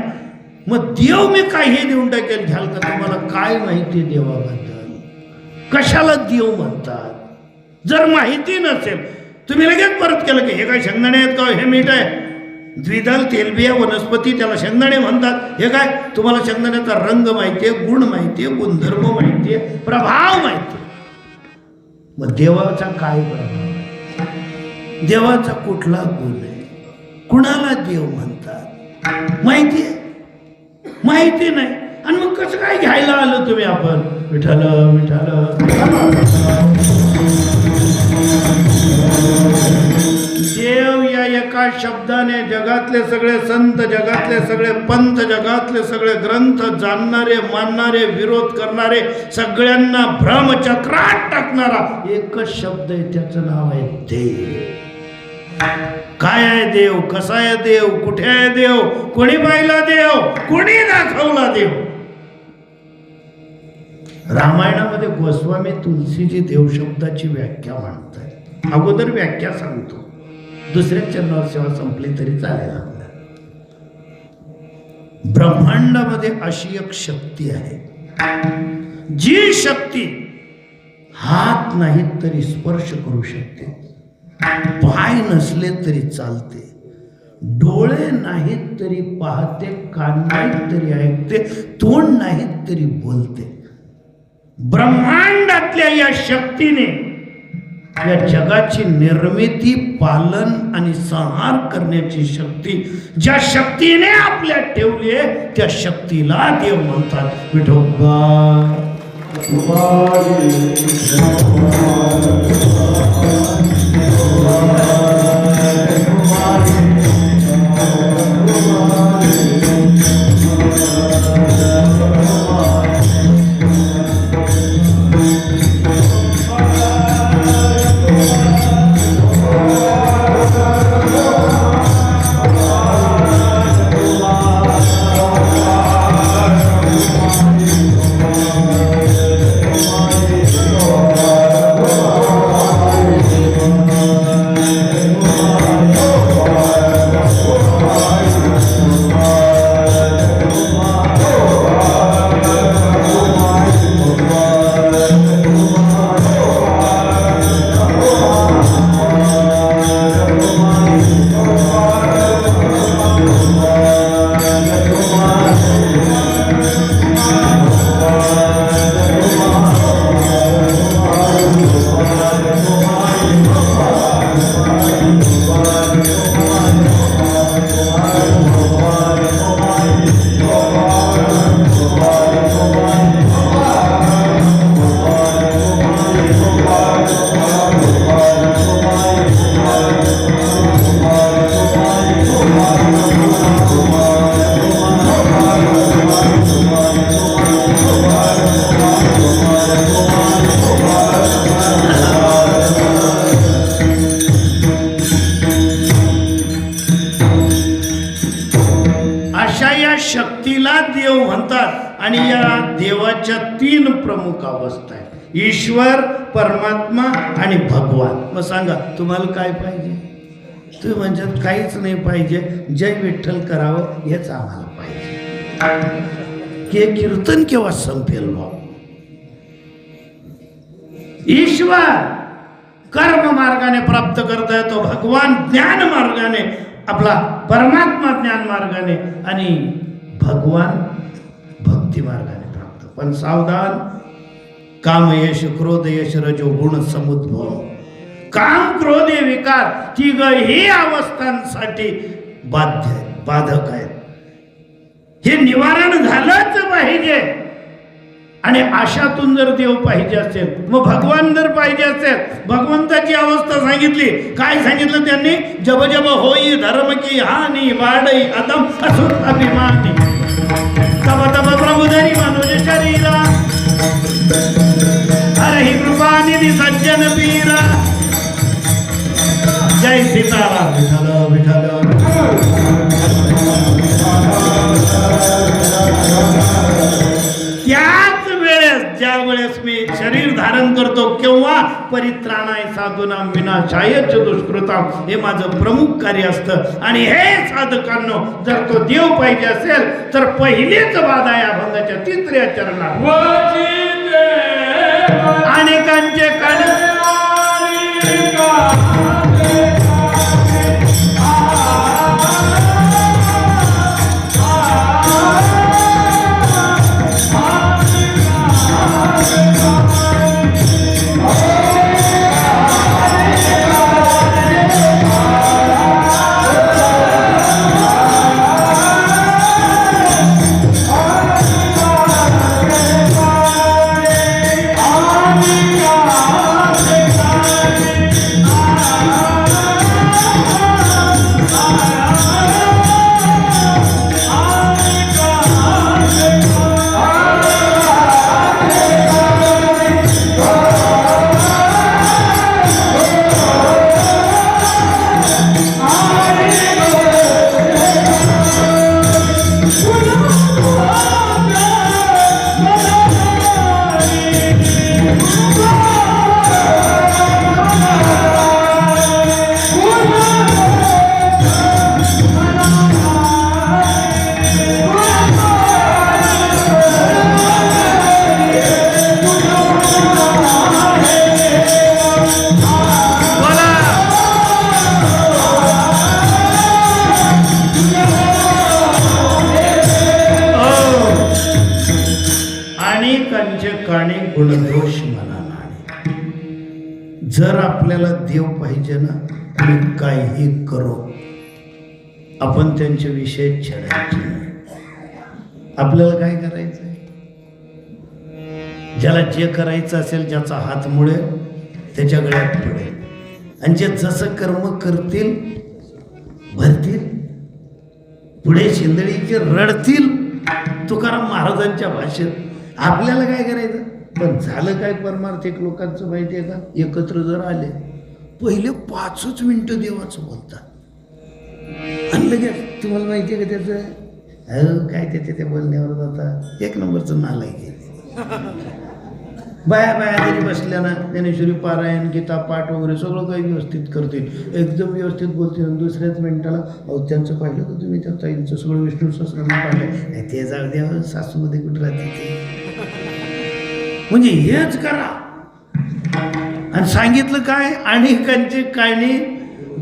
मग देव मी काही देऊन टाकेल, घ्याल का? तुम्हाला काय माहिती आहे देवाबद्दल? कशाला देव म्हणतात? जर माहिती नसेल तुम्ही लगेच परत केलं की हे काय शेंगदाणे आहेत का, हे मीठ आहे, द्विदल तेलबिया वनस्पती त्याला शेंगदाणे म्हणतात, हे काय, तुम्हाला शेंगदाण्याचा रंग माहितीये, गुण माहितीये, गुणधर्म माहितीये, प्रभाव माहितीये. मग देवाचा काय प्रभाव आहे, देवाचा कुठला गुण आहे, कुणाला देव म्हणतात माहितीये? माहिती नाही. आणि मग कसं काय घ्यायला आलो तुम्ही? आपण विठ्ठल विठ्ठल. देव या एका शब्दाने जगातले सगळे संत, जगातले सगळे पंथ, जगातले सगळे ग्रंथ जाणणारे, मानणारे, विरोध करणारे, सगळ्यांना भ्रमचक्रात टाकणारा एकच शब्द आहे, त्याचं नाव आहे देव. काय आहे देव, कसा आहे देव, कुठे आहे देव, कोणी पाहिला देव, कोणी दाखवला देव? रामायणामध्ये गोस्वामी तुलसीजी देव शब्दाची व्याख्या मांडतात. अगोदर व्याख्या सांगतो, दुसऱ्या चरणावर सेवा संपली तरी चालेल आपल्याला. ब्रह्मांडामध्ये अशी एक शक्ती आहे, जी शक्ती हात नाही तरी स्पर्श करू शकते, पाय नसले तरी चालते, डोळे नाहीत तरी पाहते, कान नाहीत तरी ऐकते, तोंड नाहीत तरी बोलते. ब्रह्मांडातल्या या शक्तीने या जगाची निर्मिती, पालन आणि संहार करण्याची शक्ती ज्या शक्तीने आपल्यात ठेवली आहे, त्या शक्तीला देव म्हणतात. विठोबा शक्तीला देव म्हणतात. आणि या देवाच्या तीन प्रमुख अवस्था आहेत, ईश्वर, परमात्मा आणि भगवान. मग सांगा तुम्हाला काय पाहिजे? तुम्ही म्हणतात काहीच नाही पाहिजे, जय विठ्ठल करावं हेच आम्हाला पाहिजे. की कीर्तन केव्हा संपेल भाऊ? ईश्वर कर्म मार्गाने प्राप्त करता येतो, भगवान ज्ञान मार्गाने, आपला परमात्मा ज्ञान मार्गाने, आणि भगवान भक्ती मार्गाने प्राप्त. पण सावधान, काम यश क्रोध यश रजो गुण समुद्भव. काम क्रोध हे विकार तिघही अवस्थांसाठी बाध्य आहे, बाधक आहेत. हे निवारण झालंच पाहिजे. आणि अशातून जर देव पाहिजे असेल, मग भगवान जर पाहिजे असेल, भगवंताची अवस्था सांगितली. काय सांगितलं त्यांनी? जब जब होई धर्म की हानी, वाढई अदम असुर अभिमानी, तब तब प्रभु धरी मनुज शरीरा, हरहि कृपा निधि सज्जन पीरा. जय सीताराम. विठ्ठल विठ्ठल. त्याच वेळेस ज्या वेळेस मी शरीर धारण करतो, केव्हा परित्राणाय साधूनां विनाशाय च दुष्कृतां, हे माझं प्रमुख कार्य असतं. आणि हे साधकांनो, जर तो देव पाहिजे असेल तर पहिलीच बाधा या अभंगाच्या 3ऱ्या चरणात, अनेकांचे कान जर आपल्याला देव पाहिजे ना, तुम्ही काहीही करो, आपण त्यांच्या विषयी छेडायचे नाही. आपल्याला काय करायचंय? ज्याला जे करायचं असेल, ज्याचा हात मुळे त्याच्या गळ्यात पडेल, आणि जे जसं कर्म करतील भरतील, पुढे शिंदळीचे रडतील, तुकाराम महाराजांच्या भाषेत. आपल्याला काय करायचं? पण झालं काय परमार्थिक लोकांचं माहिती आहे का? एकत्र जर आले, पहिले 5च मिनिटं देवाचं बोलतात आणि लगेच तुम्हाला माहिती आहे का त्याचं काय त्या बोलण्यावर जाता एक नंबरचं नालायक आहे. बाया जरी बसल्या ना, ज्ञानेश्वरी पारायण, गीता पाठ वगैरे सगळं काही व्यवस्थित करतील, एकदम व्यवस्थित बोलतील. दुसऱ्याच मिनिटाला त्यांचं पाहिलं तर तुम्ही त्या ताईंचं सगळं विष्णू सहस्रनाम पाहिलं, ते जाऊ द्या, सासूमध्ये कुठं राहते ते. म्हणजे हेच करा. आणि सांगितलं काय? अनेकांचे काणी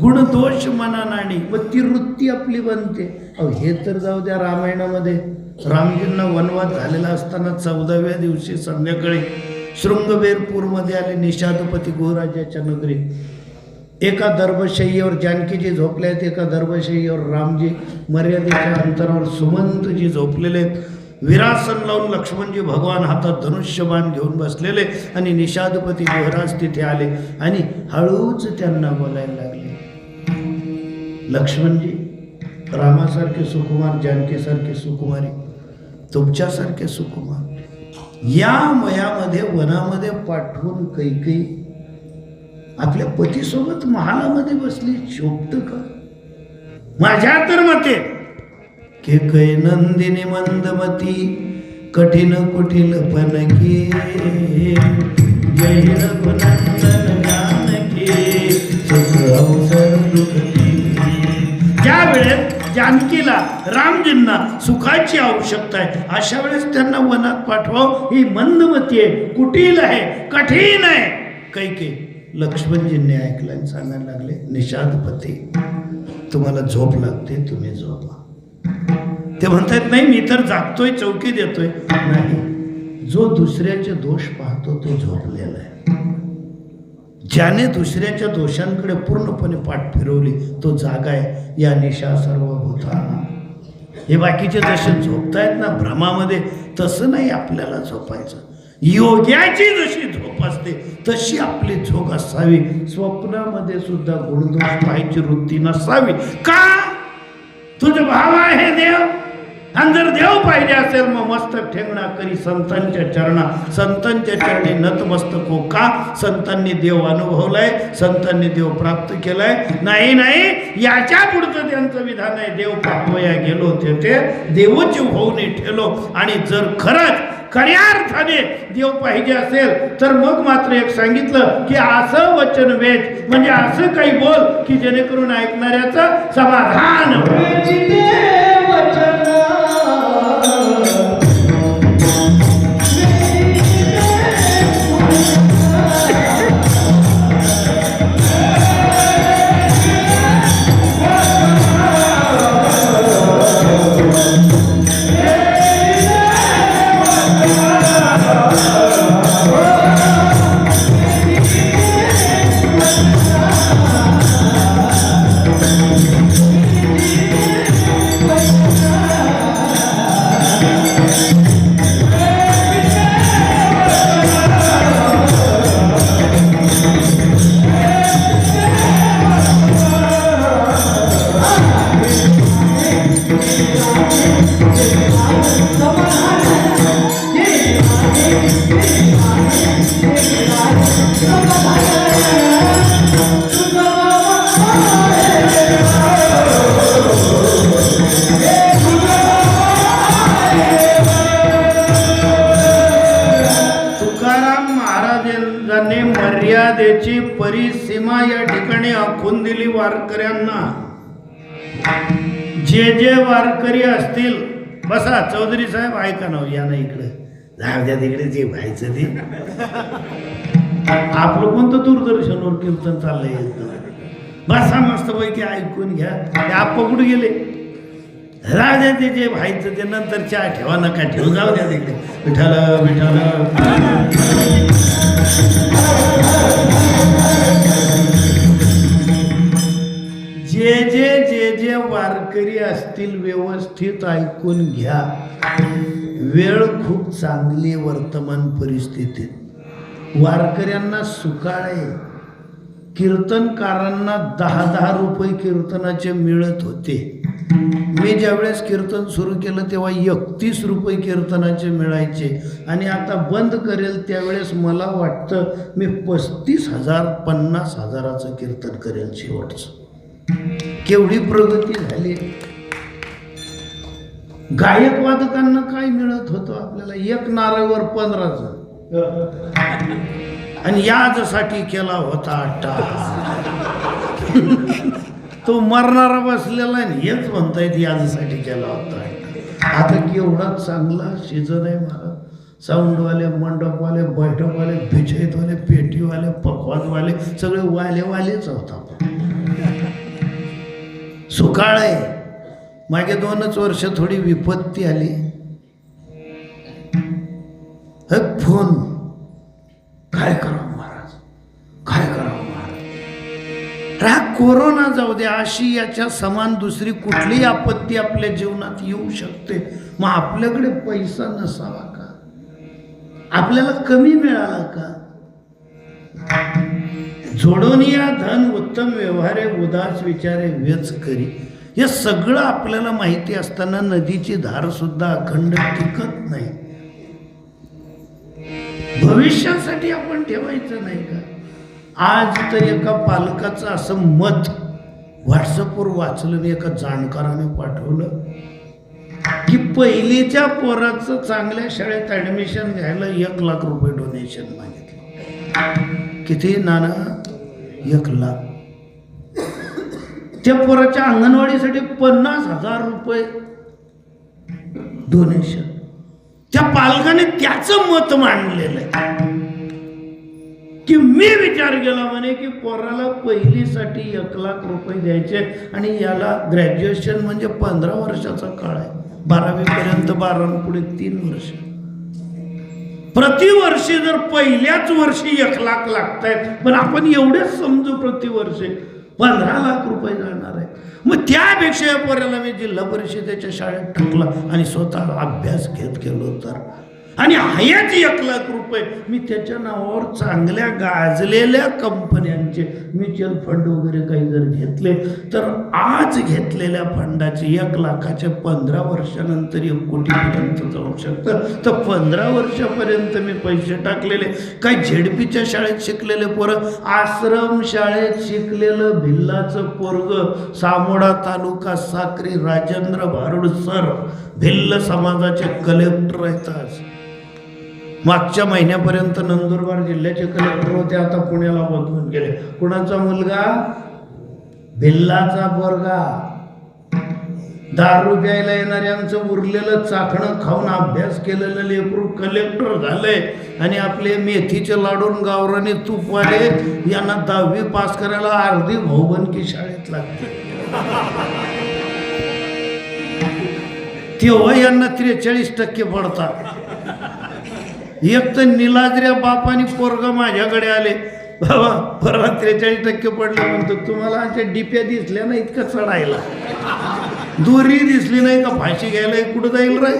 गुणदोष मना नाणी, मग ती वृत्ती आपली बनते. हे तर जाऊ द्या, रामायणामध्ये रामजींना वनवास झालेला असताना 14व्या दिवशी संध्याकाळी शृंगवेरपूरमध्ये आले, निषादपती गोराजाच्या नगरीत. एका दर्भशय्येवर जानकीजी झोपले आहेत, एका दर्भशय्येवर रामजी मर्यादेच्या अंतरावर सुमंतजी झोपलेले आहेत. विरासन लावून लक्ष्मणजी भगवान हातात धनुष्यबाण घेऊन बसलेले, आणि निषादपती गोराज तिथे आले आणि हळूच त्यांना बोलायला लागले. लक्ष्मणजी रामासारखे सुकुमार, जानकीसारखे सुकुमारी, तुमच्यासारखे सुकुमार या वयामध्ये वनामध्ये पाठवून कैकेयी आपल्या पतीसोबत महालामध्ये बसली, शोभत का? माझ्या तर मते केकय नंदिनी मंदमती, कठीण कुटील पनकी, जय रघुनंदन जानकी, सुख अवसर दुःखी. ज्या वेळेत जानकीला, रामजींना सुखाची आवश्यकता आहे, अशा वेळेस त्यांना वनात पाठवाव. ही मंदमती आहे, कुटील आहे, कठीण आहे. कैकेयी लक्ष्मणजींनी ऐकलं आणि सांगायला लागले, निषादपती तुम्हाला झोप लागते, तुम्ही झोपा. ते म्हणतात नाही, मी तर जागतोय, चौकी देतोय. नाही, जो दुसऱ्याचे दोष पाहतो तो झोपलेला आहे. ज्याने दुसऱ्याच्या दोषांकडे पूर्णपणे पाठ फिरवली तो जागा आहे. या निशा सर्वभूताना. हे बाकीचे जसे झोपतायत ना भ्रमामध्ये, तसं नाही आपल्याला झोपायचं. योग्याची जशी झोप असते तशी आपली झोप असावी. स्वप्नामध्ये सुद्धा गुणदोष पाहायची वृत्ती नसावी. का? तुझा भाव आहे देव, आणि जर देव पाहिजे असेल मग मस्तक ठेवणा करी संतांच्या चरणा, संतांच्या चरणी नतमस्तक हो. का? संतांनी देव अनुभवलाय, संतांनी देव प्राप्त केलाय. नाही, याच्या पुढचं त्यांचं विधान आहे, देव पाहवया गेलो ते देवच होऊन ठेलो. आणि जर खरंच खऱ्या अर्थाने देव पाहिजे असेल तर मग मात्र एक सांगितलं की असं वचन वेद, म्हणजे असं काही बोल की जेणेकरून ऐकणाऱ्याचं समाधान होईल. मर्यादेची परिसीमा या ठिकाणी आखून दिली वारकऱ्यांना. जे वारकरी असतील, बसा चौधरी साहेब ऐका ना, या ना इकडे, जाऊ द्या तिकडे, जे व्हायचं ते. आपलं कोणतं दूरदर्शनवर कीर्तन चाललंय, बसा मस्त पैकी ऐकून घ्या. आप कुठे गेले? राहू द्या ते जे व्हायचं ते नंतर चहा ठेवा नका ठेवू जाऊ द्या तिकडे विठाल विठाल जे जे जे जे वारकरी असतील व्यवस्थित ऐकून घ्या. वेळ खूप चांगली वर्तमान परिस्थितीत वारकऱ्यांना सुकाळ आहे. कीर्तनकारांना 10-10 रुपये कीर्तनाचे मिळत होते. मी ज्यावेळेस कीर्तन सुरू केलं तेव्हा 31 रुपये कीर्तनाचे मिळायचे आणि आता बंद करेल त्यावेळेस मला वाटतं मी 35,000 50,000चं कीर्तन करेल शेवटचं. केवढी प्रगती झाली. गायक वादकांना काय मिळत होतं आपल्याला? एक नारळवर 15चं आणि याजसाठी केला होता 8. तो मरणारा बसलेला आहे हेच म्हणतायत याजसाठी केला होता. आता केवढा चांगला सीझन आहे महाराज. साऊंडवाले, मंडपवाले, बैठकवाले, भिजयतवाले, पेटीवाले, पकवाजवाले सगळे वालेच होता. सुकाळ आहे. मागे 2च वर्ष थोडी विपत्ती आली. फोन काय करावं महाराज, काय करावं महाराज. राग कोरोना जाऊ द्या, अशी याच्या समान दुसरी कुठलीही आपत्ती आपल्या जीवनात येऊ शकते. मग आपल्याकडे पैसा नसावा का? आपल्याला कमी मिळाला का? जोडून या धन उत्तम व्यवहारे उदास विचारे वेच करी. हे सगळं आपल्याला माहिती असताना नदीची धार सुद्धा अखंड टिकत नाही. भविष्यासाठी आपण ठेवायचं नाही का? आज तर एका पालकाचं असं मत व्हॉट्सअपवर वाचलं आणि एका जाणकाराने पाठवलं की पहिलीच्या पोराचं चांगल्या शाळेत ऍडमिशन घ्यायला 1 लाख रुपये डोनेशन मागितलं. किती नाना? 1 लाख. त्या पोराच्या अंगणवाडीसाठी 50,000 रुपये डोनेशन. त्या पालकाने त्याचं मत मांडलेलं आहे की मी विचार केला म्हणे की पोराला पहिलीसाठी 1 लाख रुपये द्यायचे आणि याला ग्रॅज्युएशन म्हणजे 15 वर्षाचा काळ आहे. 12वी पर्यंत 12 पुढे 3 वर्ष. प्रतिवर्षी जर पहिल्याच वर्षी 1 लाख लागतायत पण आपण एवढेच समजू प्रतिवर्षी 15 लाख रुपये जाणार आहे. मग त्यापेक्षा या पोराला मी जिल्हा परिषदेच्या शाळेत टाकला आणि स्वतः अभ्यास घेत गेलो तर आणि हायच 1 लाख रुपये मी त्याच्या नावावर चांगल्या गाजलेल्या कंपन्यांचे म्युच्युअल फंड वगैरे काही जर घेतले तर आज घेतलेल्या फंडाचे 1 लाखाचे 15 वर्षानंतर 1 कोटीपर्यंत जाऊ शकतं. तर 15 वर्षापर्यंत मी पैसे टाकलेले काही झेडपीच्या शाळेत शिकलेले पोरं, आश्रम शाळेत शिकलेलं भिल्लाचं पोरग, सामोडा तालुका साक्री राजेंद्र भारुड सर भिल्ल समाजाचे कलेक्टर आहेत. आज मागच्या महिन्यापर्यंत नंदुरबार जिल्ह्याचे कलेक्टर होते, आता पुण्याला बदलून गेले. कुणाचा मुलगा? भिल्लाचा पोरगा. दारू प्यायला येणाऱ्यांचं उरलेलं चाकणं खाऊन अभ्यास केलेलं लेकरू कलेक्टर झालंय आणि आपले मेथीचे लाडून गावरानी तूपवाले यांना 10वी पास करायला अर्धी भाऊबंदकी शाळेत लागते. तेव्हा यांना 43% पडतात. एक तर निलाजऱ्या बापानी पोरग माझ्याकडे आले, बाबा परवा 43% पडले. म्हणतो तुम्हाला अशा डिप्या दिसल्या ना इतकं चढायला, दोरी दिसली नाही का फाशी घ्यायला कुठं जाईल राय.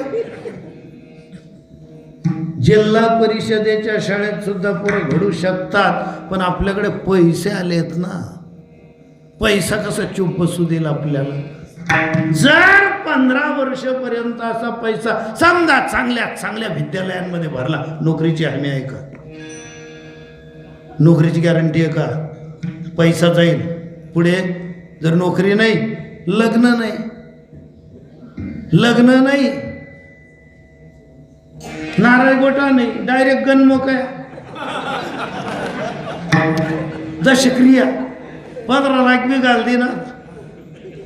जिल्हा परिषदेच्या शाळेत सुद्धा पोरं घडू शकतात पण आपल्याकडे पैसे आलेत ना. पैसा कसा चूप बसू देईल आपल्याला? जर 15 वर्षापर्यंत असा पैसा समजा चांगल्या विद्यालयांमध्ये भरला, नोकरीची हमी आहे का? नोकरीची गॅरंटी आहे का? पैसा जाईल पुढे. जर नोकरी नाही, लग्न नाही, नारळ गोटा नाही, डायरेक्ट गणमोक आहे. दशक्रिया 15 लाख बी घाल दे ना,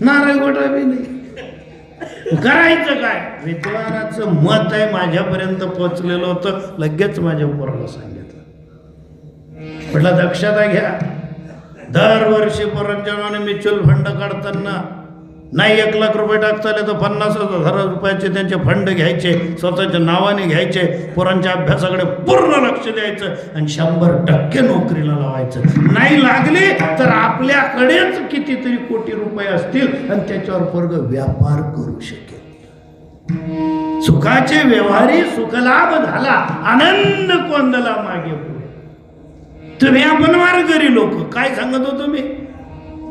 नारळ गोटा बी नाही. करायचं काय? विद्वानाचं मत आहे माझ्यापर्यंत पोचलेलं होतं, लगेच माझ्या पोराला सांगितलं. म्हटलं दक्षता घ्या, दरवर्षी पोरांच्या नावाने म्युच्युअल फंड काढताना नाही 1 लाख रुपये टाकता आले तर 50,000 रुपयाचे त्यांचे फंड घ्यायचे, स्वतःच्या नावाने घ्यायचे, पोरांच्या अभ्यासाकडे पूर्ण लक्ष द्यायचं आणि 100% नोकरीला लावायचं. नाही लागले तर आपल्याकडेच कितीतरी कोटी रुपये असतील आणि त्याच्यावर पोरग व्यापार करू शकेल. सुखाचे व्यवहारी सुखलाभ झाला, आनंद कोंदला मागे पुढे. तुम्ही आपण वारकरी लोक काय सांगत होतो मी?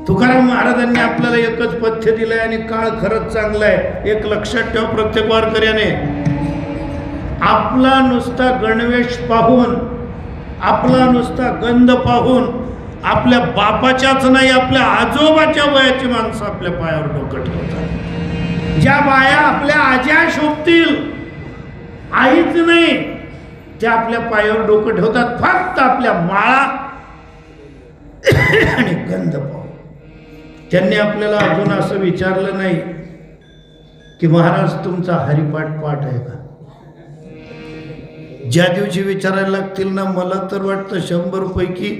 तुकाराम महाराजांनी आपल्याला एकच पथ्य दिलंय आणि काळ खरंच चांगला आहे. एक लक्षात ठेव प्रत्येक वारकऱ्याने, आपला नुसता गणवेश पाहून, आपला नुसता गंध पाहून आपल्या बापाच्याच नाही आपल्या आजोबाच्या वयाची माणसं आपल्या पायावर डोकं ठेवतात. ज्या बाया आपल्या आज्या शोभतील, आईच नाही, त्या आपल्या पायावर डोकं ठेवतात फक्त आपल्या माळा आणि गंध पाहून. त्यांनी आपल्याला अजून असं विचारलं नाही की महाराज तुमचा हरिपाठ पाठ आहे का? ज्या दिवशी विचारायला लागतील ना, मला तर वाटतं 100 पैकी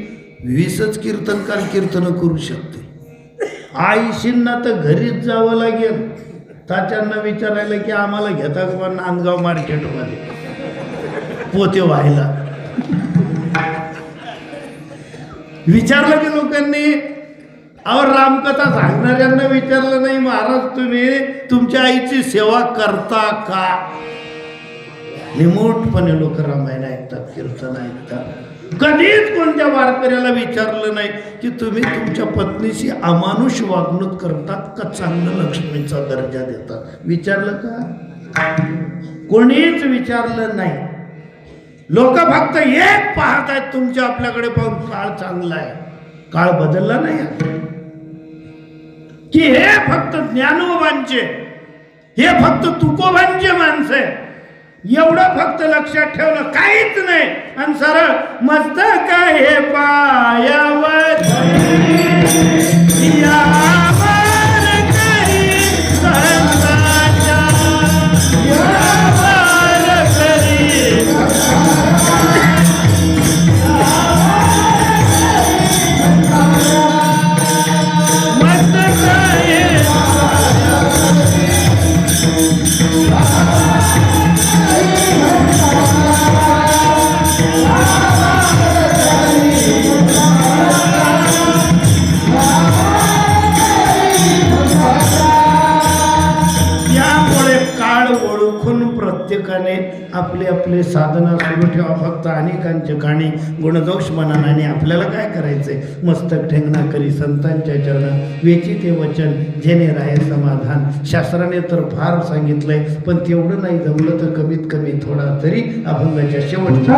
20च कीर्तनकार कीर्तन करू शकते. आईशींना तर घरीच जावं लागेल तात्यांना विचारायला की आम्हाला घेता का नांदगाव मार्केटमध्ये पोते व्हायला. विचारलं की लोकांनी, अहो रामकथा सांगणाऱ्यांना विचारलं नाही, महाराज तुम्ही तुमच्या आईची सेवा करता का? निमूटपणे लोक रामायण ऐकतात, कीर्तन ऐकतात. कधीच कोणत्या वारकऱ्याला विचारलं नाही की तुम्ही तुमच्या पत्नीशी अमानुष वागणूक करतात का चांगलं लक्ष्मीचा दर्जा देतात? विचारलं का? कोणीच विचारलं नाही. लोक फक्त एक पाहत आहेत तुमच्या आपल्याकडे पाहून, काळ चांगला आहे, काळ बदलला नाही की हे फक्त ज्ञानोबांचे, हे फक्त तुकोबांचे माणसे. एवढं फक्त लक्षात ठेवलं, काहीच नाही. आणि सरळ मस्त काय हे पायावर आपले आपले साधना सुरू ठेवा. फक्त अनेकांचे गाणी गुणदोष मनाने. आणि आपल्याला काय करायचंय? मस्तक ठेंगणा करी संतांच्या चरण, वेची ते वचन जेणे राहे समाधान. शास्त्राने तर फार सांगितलंय, पण तेवढं नाही जमलं तर कमीत कमी थोडा तरी अभंगाच्या शेवटच्या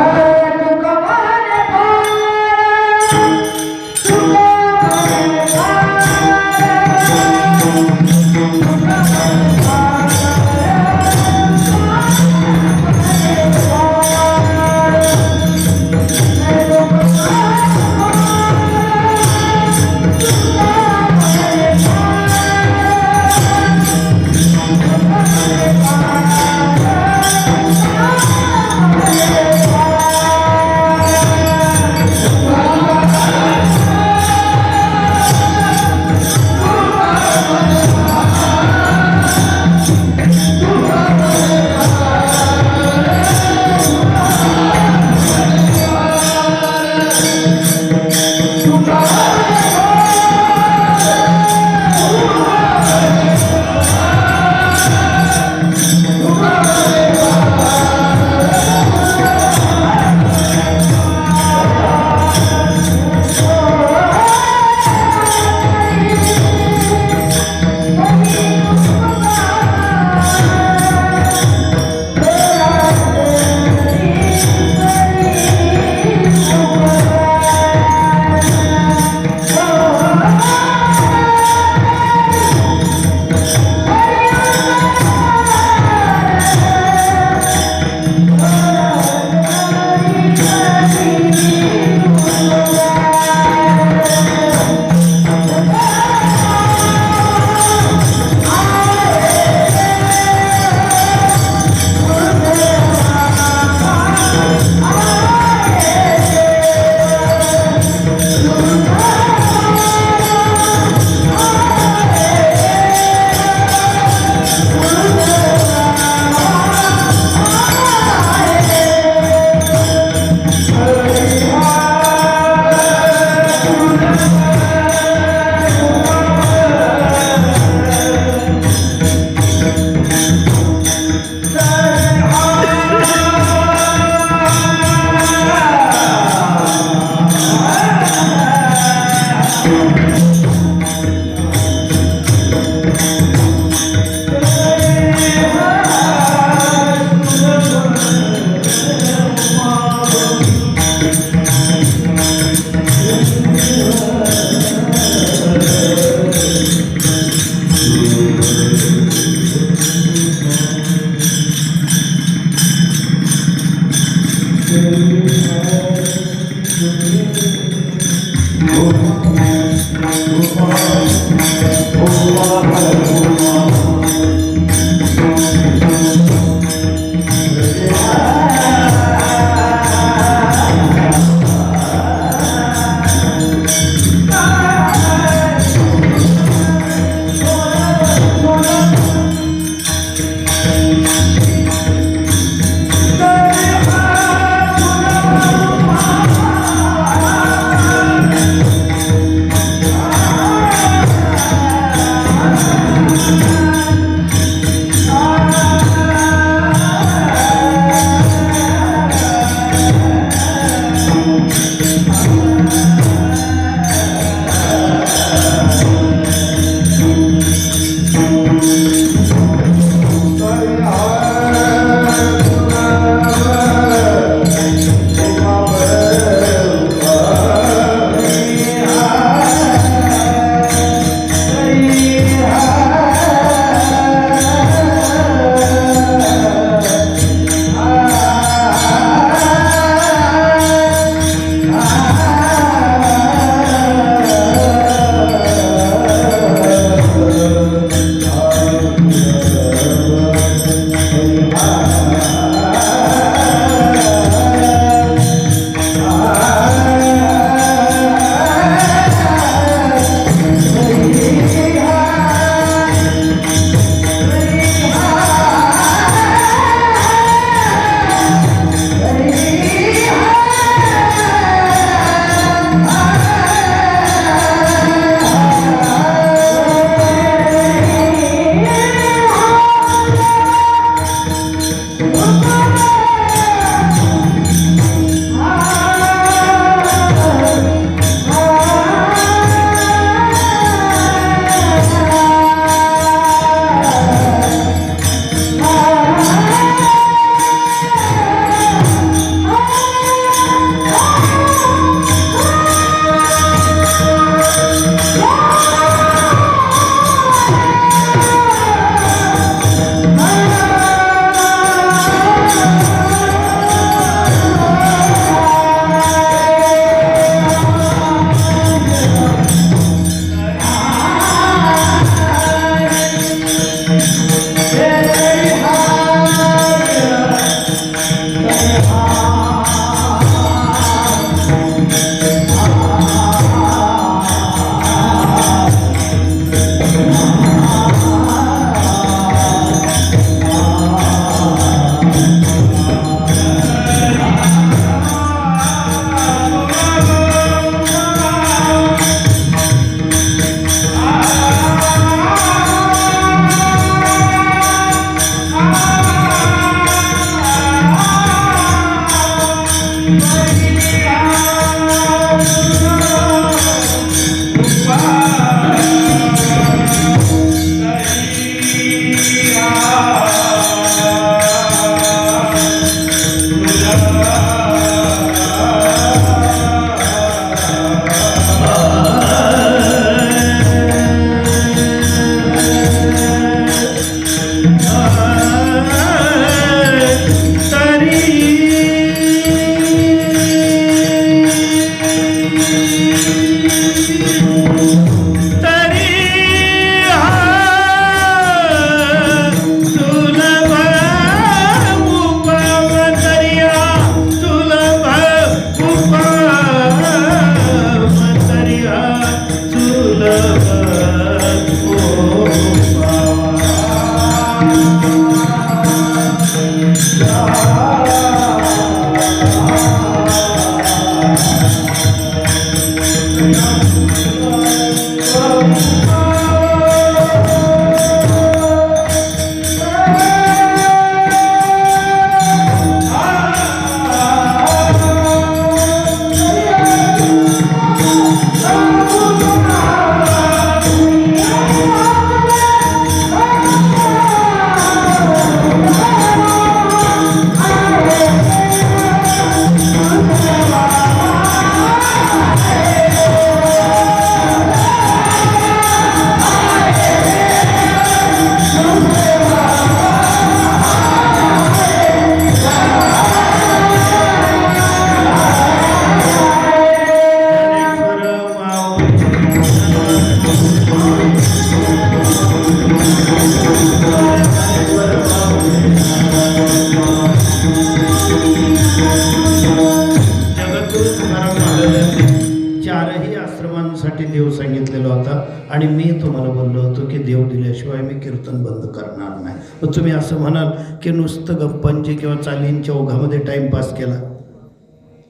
होता आणि मी तुम्हाला बोललो होतो की देव दिल्याशिवाय मी कीर्तन बंद करणार नाही. मग तुम्ही असं म्हणाल की नुसतं गप्पांची किंवा चालींच्या ओघामध्ये टाईमपास केला.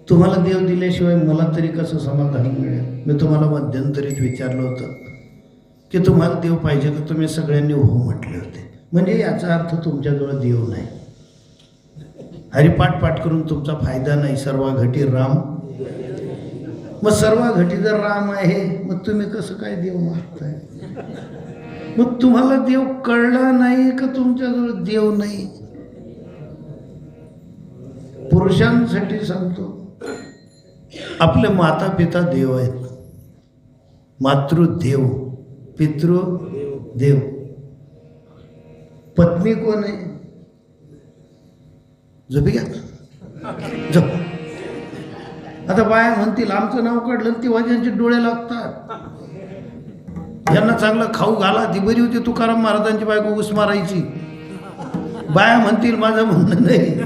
तुम्हाला देव दिल्याशिवाय मला तरी कसं समाधान मिळेल? मी तुम्हाला मध्यंतरीत विचारलं होतं की तुम्हाला देव पाहिजे का? तुम्ही सगळ्यांनी हो म्हटले होते. म्हणजे याचा अर्थ तुमच्याजवळ देव नाही. हरिपाठ पाठ करून तुमचा फायदा नाही. सर्व घटी राम. मग सर्व घटी जर राम आहे मग तुम्ही कसं काय देव मागताय? मग तुम्हाला देव कळला नाही का तुमच्याजवळ देव नाही? पुरुषांसाठी सांगतो, आपले माता पिता देव आहेत. मातृदेव, पितृदेव. पत्नी कोण आहे? झोपी घ्या झोप. आता बाया म्हणतील आमचं नाव काढलं ती वाजांचे डोळे लागतात. यांना चांगलं खाऊ घाला. ती बरी होती तुकाराम महाराजांची बायको घुस मारायची. बाया म्हणतील माझं म्हणणं नाही.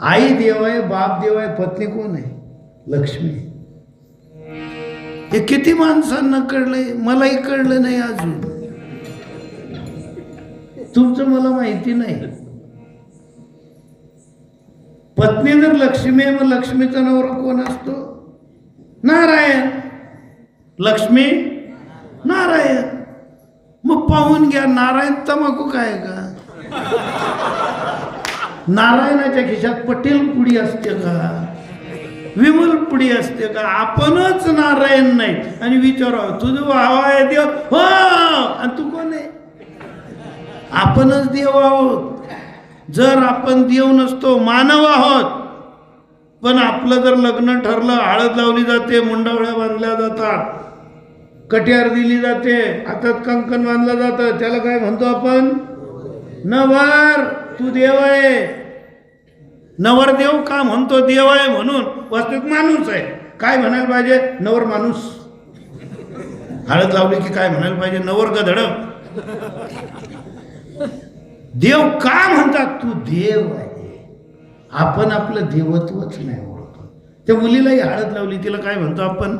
आई देव आहे, बाप देव आहे, पत्नी कोण आहे? लक्ष्मी. हे किती माणसांना कळलंय? मलाही कळलं नाही अजून. तुमचं मला माहिती नाही. पत्नी जर लक्ष्मी आहे मग लक्ष्मीचा नवरा कोण असतो? नारायण. लक्ष्मी नारायण. मग पाहून घ्या, नारायण तमाखू काय का? नारायणाच्या खिशात पटेल पुडी असते का? विमल पुडी असते का? आपणच नारायण नाही. आणि विचारा तुझं भावा आहे देव. हो, आणि तू कोण आहे? आपणच देव आहोत. जर आपण देव नसतो, मानव आहोत. पण आपलं जर लग्न ठरलं, हळद लावली जाते, मुंडावळ्या बांधल्या जातात, कट्यार दिली जाते, हातात कंकण बांधलं जातं, त्याला काय म्हणतो आपण? नवर. तू देव आहे. नवरदेव का म्हणतो देव आहे म्हणून? वास्तविक माणूस आहे. काय म्हणायला पाहिजे? नवर माणूस. हळद लावली की काय म्हणायला पाहिजे? नवर गधड. देव का म्हणतात? तू देव आहे. आपण आपलं देवत्वच नाही ओळखत. त्या मुलीलाही हळद लावली, तिला काय म्हणतो आपण?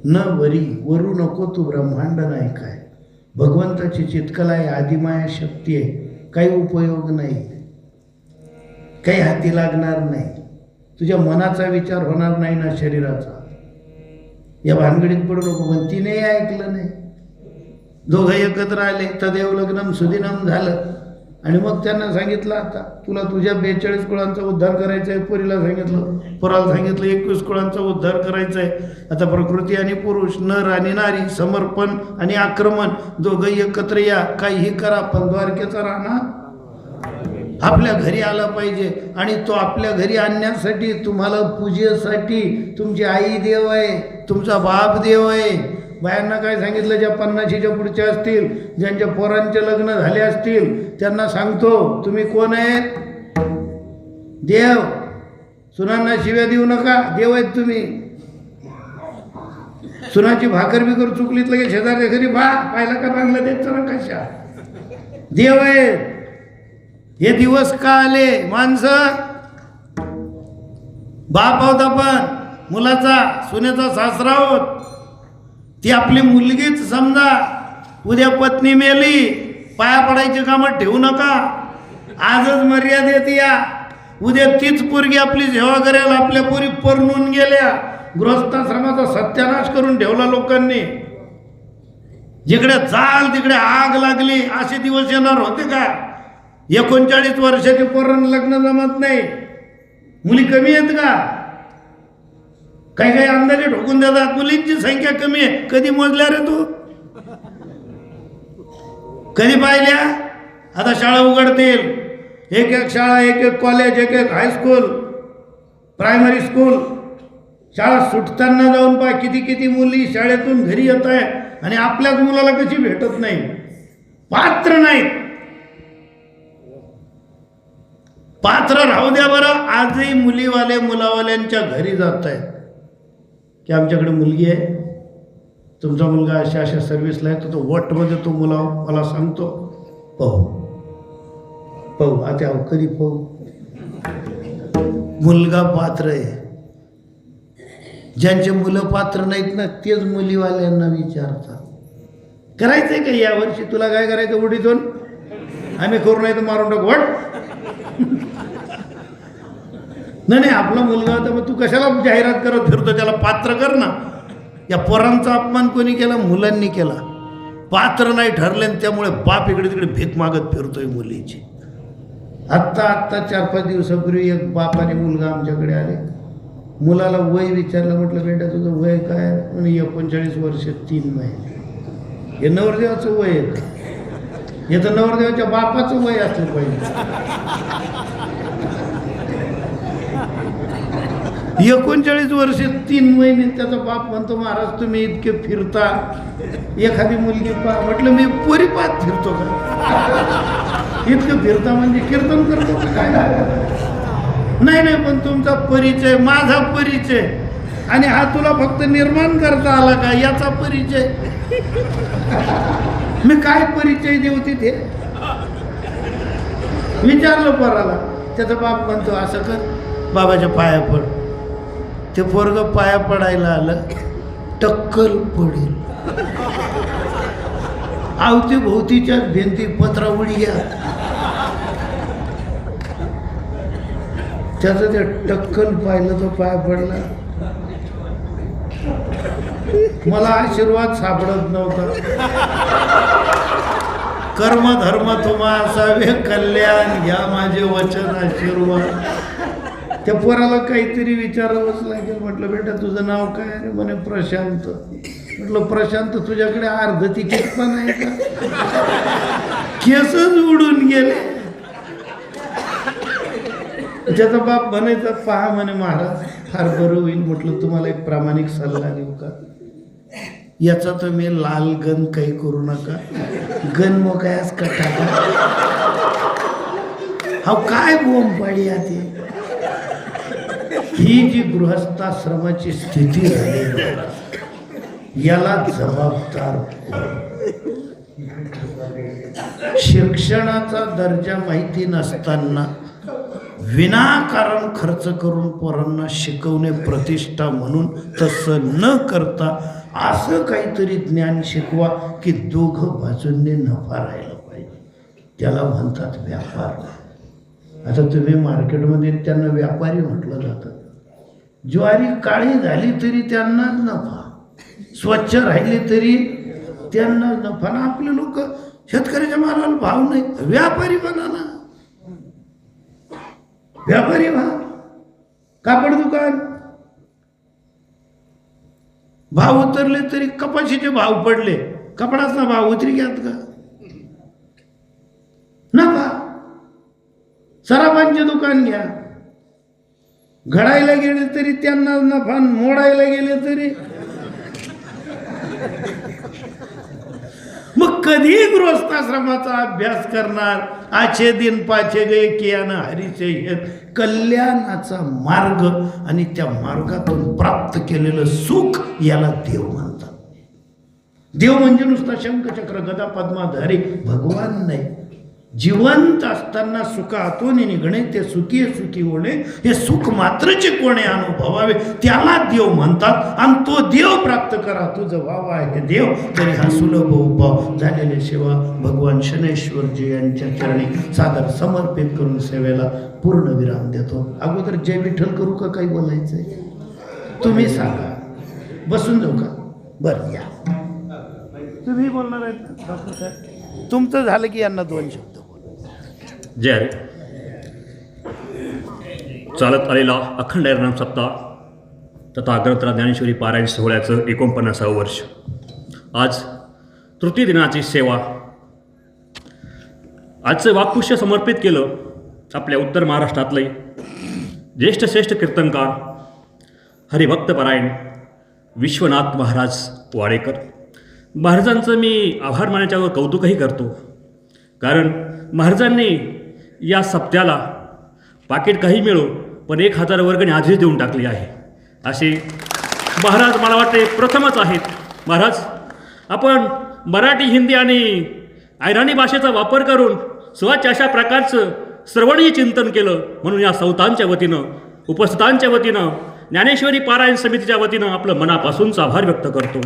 न वरी. वरू नको तू ब्रह्मांड नाही काय? भगवंताची चितकला आहे, आदिमाया शक्ती आहे. काही उपयोग नाही, काही हाती लागणार नाही. तुझ्या मनाचा विचार होणार नाही ना शरीराचा. या भानगडीत पडू नको. पण तिने ऐकलं नाही. दोघं एकत्र आले, तदेव लग्नम सुदिनम झालं. आणि मग त्यांना सांगितलं आता तुला तुझ्या 42 कुळांचा उद्धार करायचा आहे. पोरीला सांगितलं, पोराला सांगितलं 21 कुळांचा उद्धार करायचा आहे. आता प्रकृती आणि पुरुष, नर आणि नारी, समर्पण आणि आक्रमण दोघंही एकत्र या. काहीही करा पण द्वारकेचा राणा आपल्या घरी आला पाहिजे. आणि तो आपल्या घरी आणण्यासाठी, तुम्हाला पूजेसाठी तुमची आई देव आहे, तुमचा बाप देव आहे. बायांना काय सांगितलं? ज्या 50च्या पुढच्या असतील, ज्यांच्या पोरांचे लग्न झाले असतील, त्यांना सांगतो तुम्ही कोण आहेत? देव. सुनांना शिव्या देऊ नका, देव आहेत तुम्ही. सुनाची भाकर बिकर चुकलीत लगे शेजारच्या घरी पाहिला का बांगलादेशचा ना कशा? देव आहेत. हे दिवस का आले? माणसं बाप आहोत आपण, मुलाचा सुनेचा सासरा आहोत. ती आपली मुलगीच समजा. उद्या पत्नी मेली, पाया पडायचे कामात ठेवू नका. आजच मर्यादेत या. उद्या तीच पोरगी आपली सेवा करेल. आपल्या पोरी परणून गेल्या. गृहस्थाश्रमाचा सत्यानाश करून ठेवला लोकांनी. जिकडे चाल तिकडे आग लागली. असे दिवस येणार होते का? 39 वर्षाचे पोरांना लग्न जमत नाही. मुली कमी आहेत का? काही काही अंदाजे ठोकून देतात मुलींची संख्या कमी आहे. कधी मोजल्या रे तू? कधी पाहिल्या? आता शाळा उघडतील. एक एक शाळा, एक एक कॉलेज, एक एक हायस्कूल, प्रायमरी स्कूल. शाळा सुटताना जाऊन पहा किती किती मुली शाळेतून घरी येत आहे. आणि आपल्याच मुलाला कशी भेटत नाही? पात्र नाहीत. पात्र राहू द्या बरं. आजही मुलीवाले मुलावाल्यांच्या घरी जात आहेत की आमच्याकडे मुलगी आहे, तुमचा मुलगा अशा अशा सर्व्हिसला आहे, तो वटमध्ये तो मुला मला सांगतो पाहू आता कधी पाहू. मुलगा पात्र आहे. ज्यांचे मुलं पात्र नाहीत ना तेच मुलीवाल्यांना विचारतात, करायचंय का यावर्षी, तुला काय करायचं उडीतून, आम्ही करू नाही तर मारून टाकू वाट. नाही आपला मुलगा होता, मग तू कशाला जाहिरात करत फिरतो, त्याला पात्र कर ना. या पोरांचा अपमान कोणी केला? मुलांनी केला. पात्र नाही ठरले आणि त्यामुळे बाप इकडे तिकडे भीक मागत फिरतोय मुलीची. आत्ता 4-5 दिवसापूर्वी एक बाप आणि मुलगा आमच्याकडे आले. मुलाला वय विचारलं, म्हटलं बेटा तुझं वय काय? म्हणे 39 वर्ष 3 महिने. हे नवरदेवाचं वय आहे का? हे तर नवरदेवाच्या बापाचं वय असलं पाहिजे. 39 वर्ष 3 महिने. त्याचा बाप म्हणतो महाराज तुम्ही इतके फिरता, एखादी मुलगी पहा. म्हटलं मी पोरी पाहत फिरतो का? इतकं फिरता म्हणजे कीर्तन करतो का काय? नाही पण तुमचा परिचय, माझा परिचय, आणि हा तुला फक्त निर्माण करता आला का याचा परिचय. मी काय परिचय देऊ तिथे? विचारलं पोराला. त्याचा बाप म्हणतो असं कर, बाबाच्या पाया पड. ते पोरग पाया पडायला आलं, टक्कल पडेल. आवती भोवतीच्या भिंती पत्रावळी या. त्याचं ते टक्कल पाहिलं तो पाय पडला. मला आशीर्वाद सापडत नव्हता. कर्म धर्म तुम्हा असावे कल्याण, घ्या माझे वचन आशीर्वाद. त्या पोराला काहीतरी विचारावंच लागेल. म्हटलं बेटा तुझं नाव काय? अरे म्हणे प्रशांत. म्हटलं प्रशांत तुझ्याकडे अर्ध तिकीट पण आहे का? केसच उडून गेले. ज्याचा बाप म्हणायचा पहा म्हणे महाराज फार बरं होईल. म्हटलं तुम्हाला एक प्रामाणिक सल्ला देऊ का? याचा तुम्ही लाल गन काही करू नका. गन मोकायाच का टाका. हा काय बोंब पाडी आते. ही जी गृहस्थाश्रमाची स्थिती झाली याला जबाबदार. शिक्षणाचा दर्जा माहिती नसताना विनाकारण खर्च करून पोरांना शिकवणे प्रतिष्ठा म्हणून तसं न करता असं काहीतरी ज्ञान शिकवा की दोघं बाजूंनी नफा राहिला पाहिजे. त्याला म्हणतात व्यापार. आता तुम्ही मार्केटमध्ये त्यांना व्यापारी म्हटलं जातं. ज्वारी काळी झाली तरी त्यांना नफा, स्वच्छ राहिली तरी त्यांना नफा. ना आपले लोक शेतकऱ्याच्या मालाला भाव नाही, व्यापारी बना ना. व्यापारी व्हा. कापड दुकान, भाव उतरले तरी कपाशीचे भाव पडले, कपडाचा भाव उतरी घ्यात का? नफा. सराफांचे दुकान घ्या, घडायला गेले तरी त्यांना नफा, मोडायला गेले तरी. मग कधी गृहस्थाश्रमाचा अभ्यास करणार? आचे दिन पाचे गए कियान हरीचे हेत. कल्याणाचा मार्ग आणि त्या मार्गातून प्राप्त केलेलं सुख याला देव म्हणतात. देव म्हणजे नुसता शंखचक्र गदा पद्माधारी भगवान नाही. जिवंत असताना सुखातून निघणे, ते सुखी सुखी होणे, हे सुख मात्रचे कोणे अनुभवावे त्याला देव म्हणतात. आणि तो देव प्राप्त करा तुझं व्हावा हे देव. तरी हा सुलभ उपाव झालेले सेवा भगवान शनेश्वरजी यांच्या चरणी सादर समर्पित करून सेवेला पूर्ण विराम देतो. अगोदर जय विठ्ठल करू का? काही बोलायचंय तुम्ही सांगा. बसून जाऊ का? बरं या. तुम्ही बोलणार आहेत डॉक्टर साहेब? तुमचं झालं की यांना 2 शब्द. जय हरी. चालत आलेला अखंड हरिनाम सप्ताह तथा ग्रंथरा ज्ञानेश्वरी पारायण सोहळ्याचं 49वे वर्ष. आज तृतीय दिनाची सेवा. आजचं वाक्पुष्य समर्पित केलं आपल्या उत्तर महाराष्ट्रातले ज्येष्ठ श्रेष्ठ कीर्तनकार हरिभक्तपरायण विश्वनाथ महाराज वाडेकर. महाराजांचं मी आभार मानण्याच्यावर कौतुकही करतो. कारण महाराजांनी या सप्त्याला पाकिट काही मिळो पण 1000 वर्गणी आधीच देऊन टाकली आहे. असे महाराज मला वाटते प्रथमच आहेत. महाराज आपण मराठी, हिंदी आणि ऐराणी भाषेचा वापर करून स्वच्छ अशा प्रकारचं श्रवणीय चिंतन केलं. म्हणून या संतांच्या वतीनं, उपस्थितांच्या वतीनं ज्ञानेश्वरी पारायण समितीच्या वतीनं आपलं मनापासूनचा आभार व्यक्त करतो.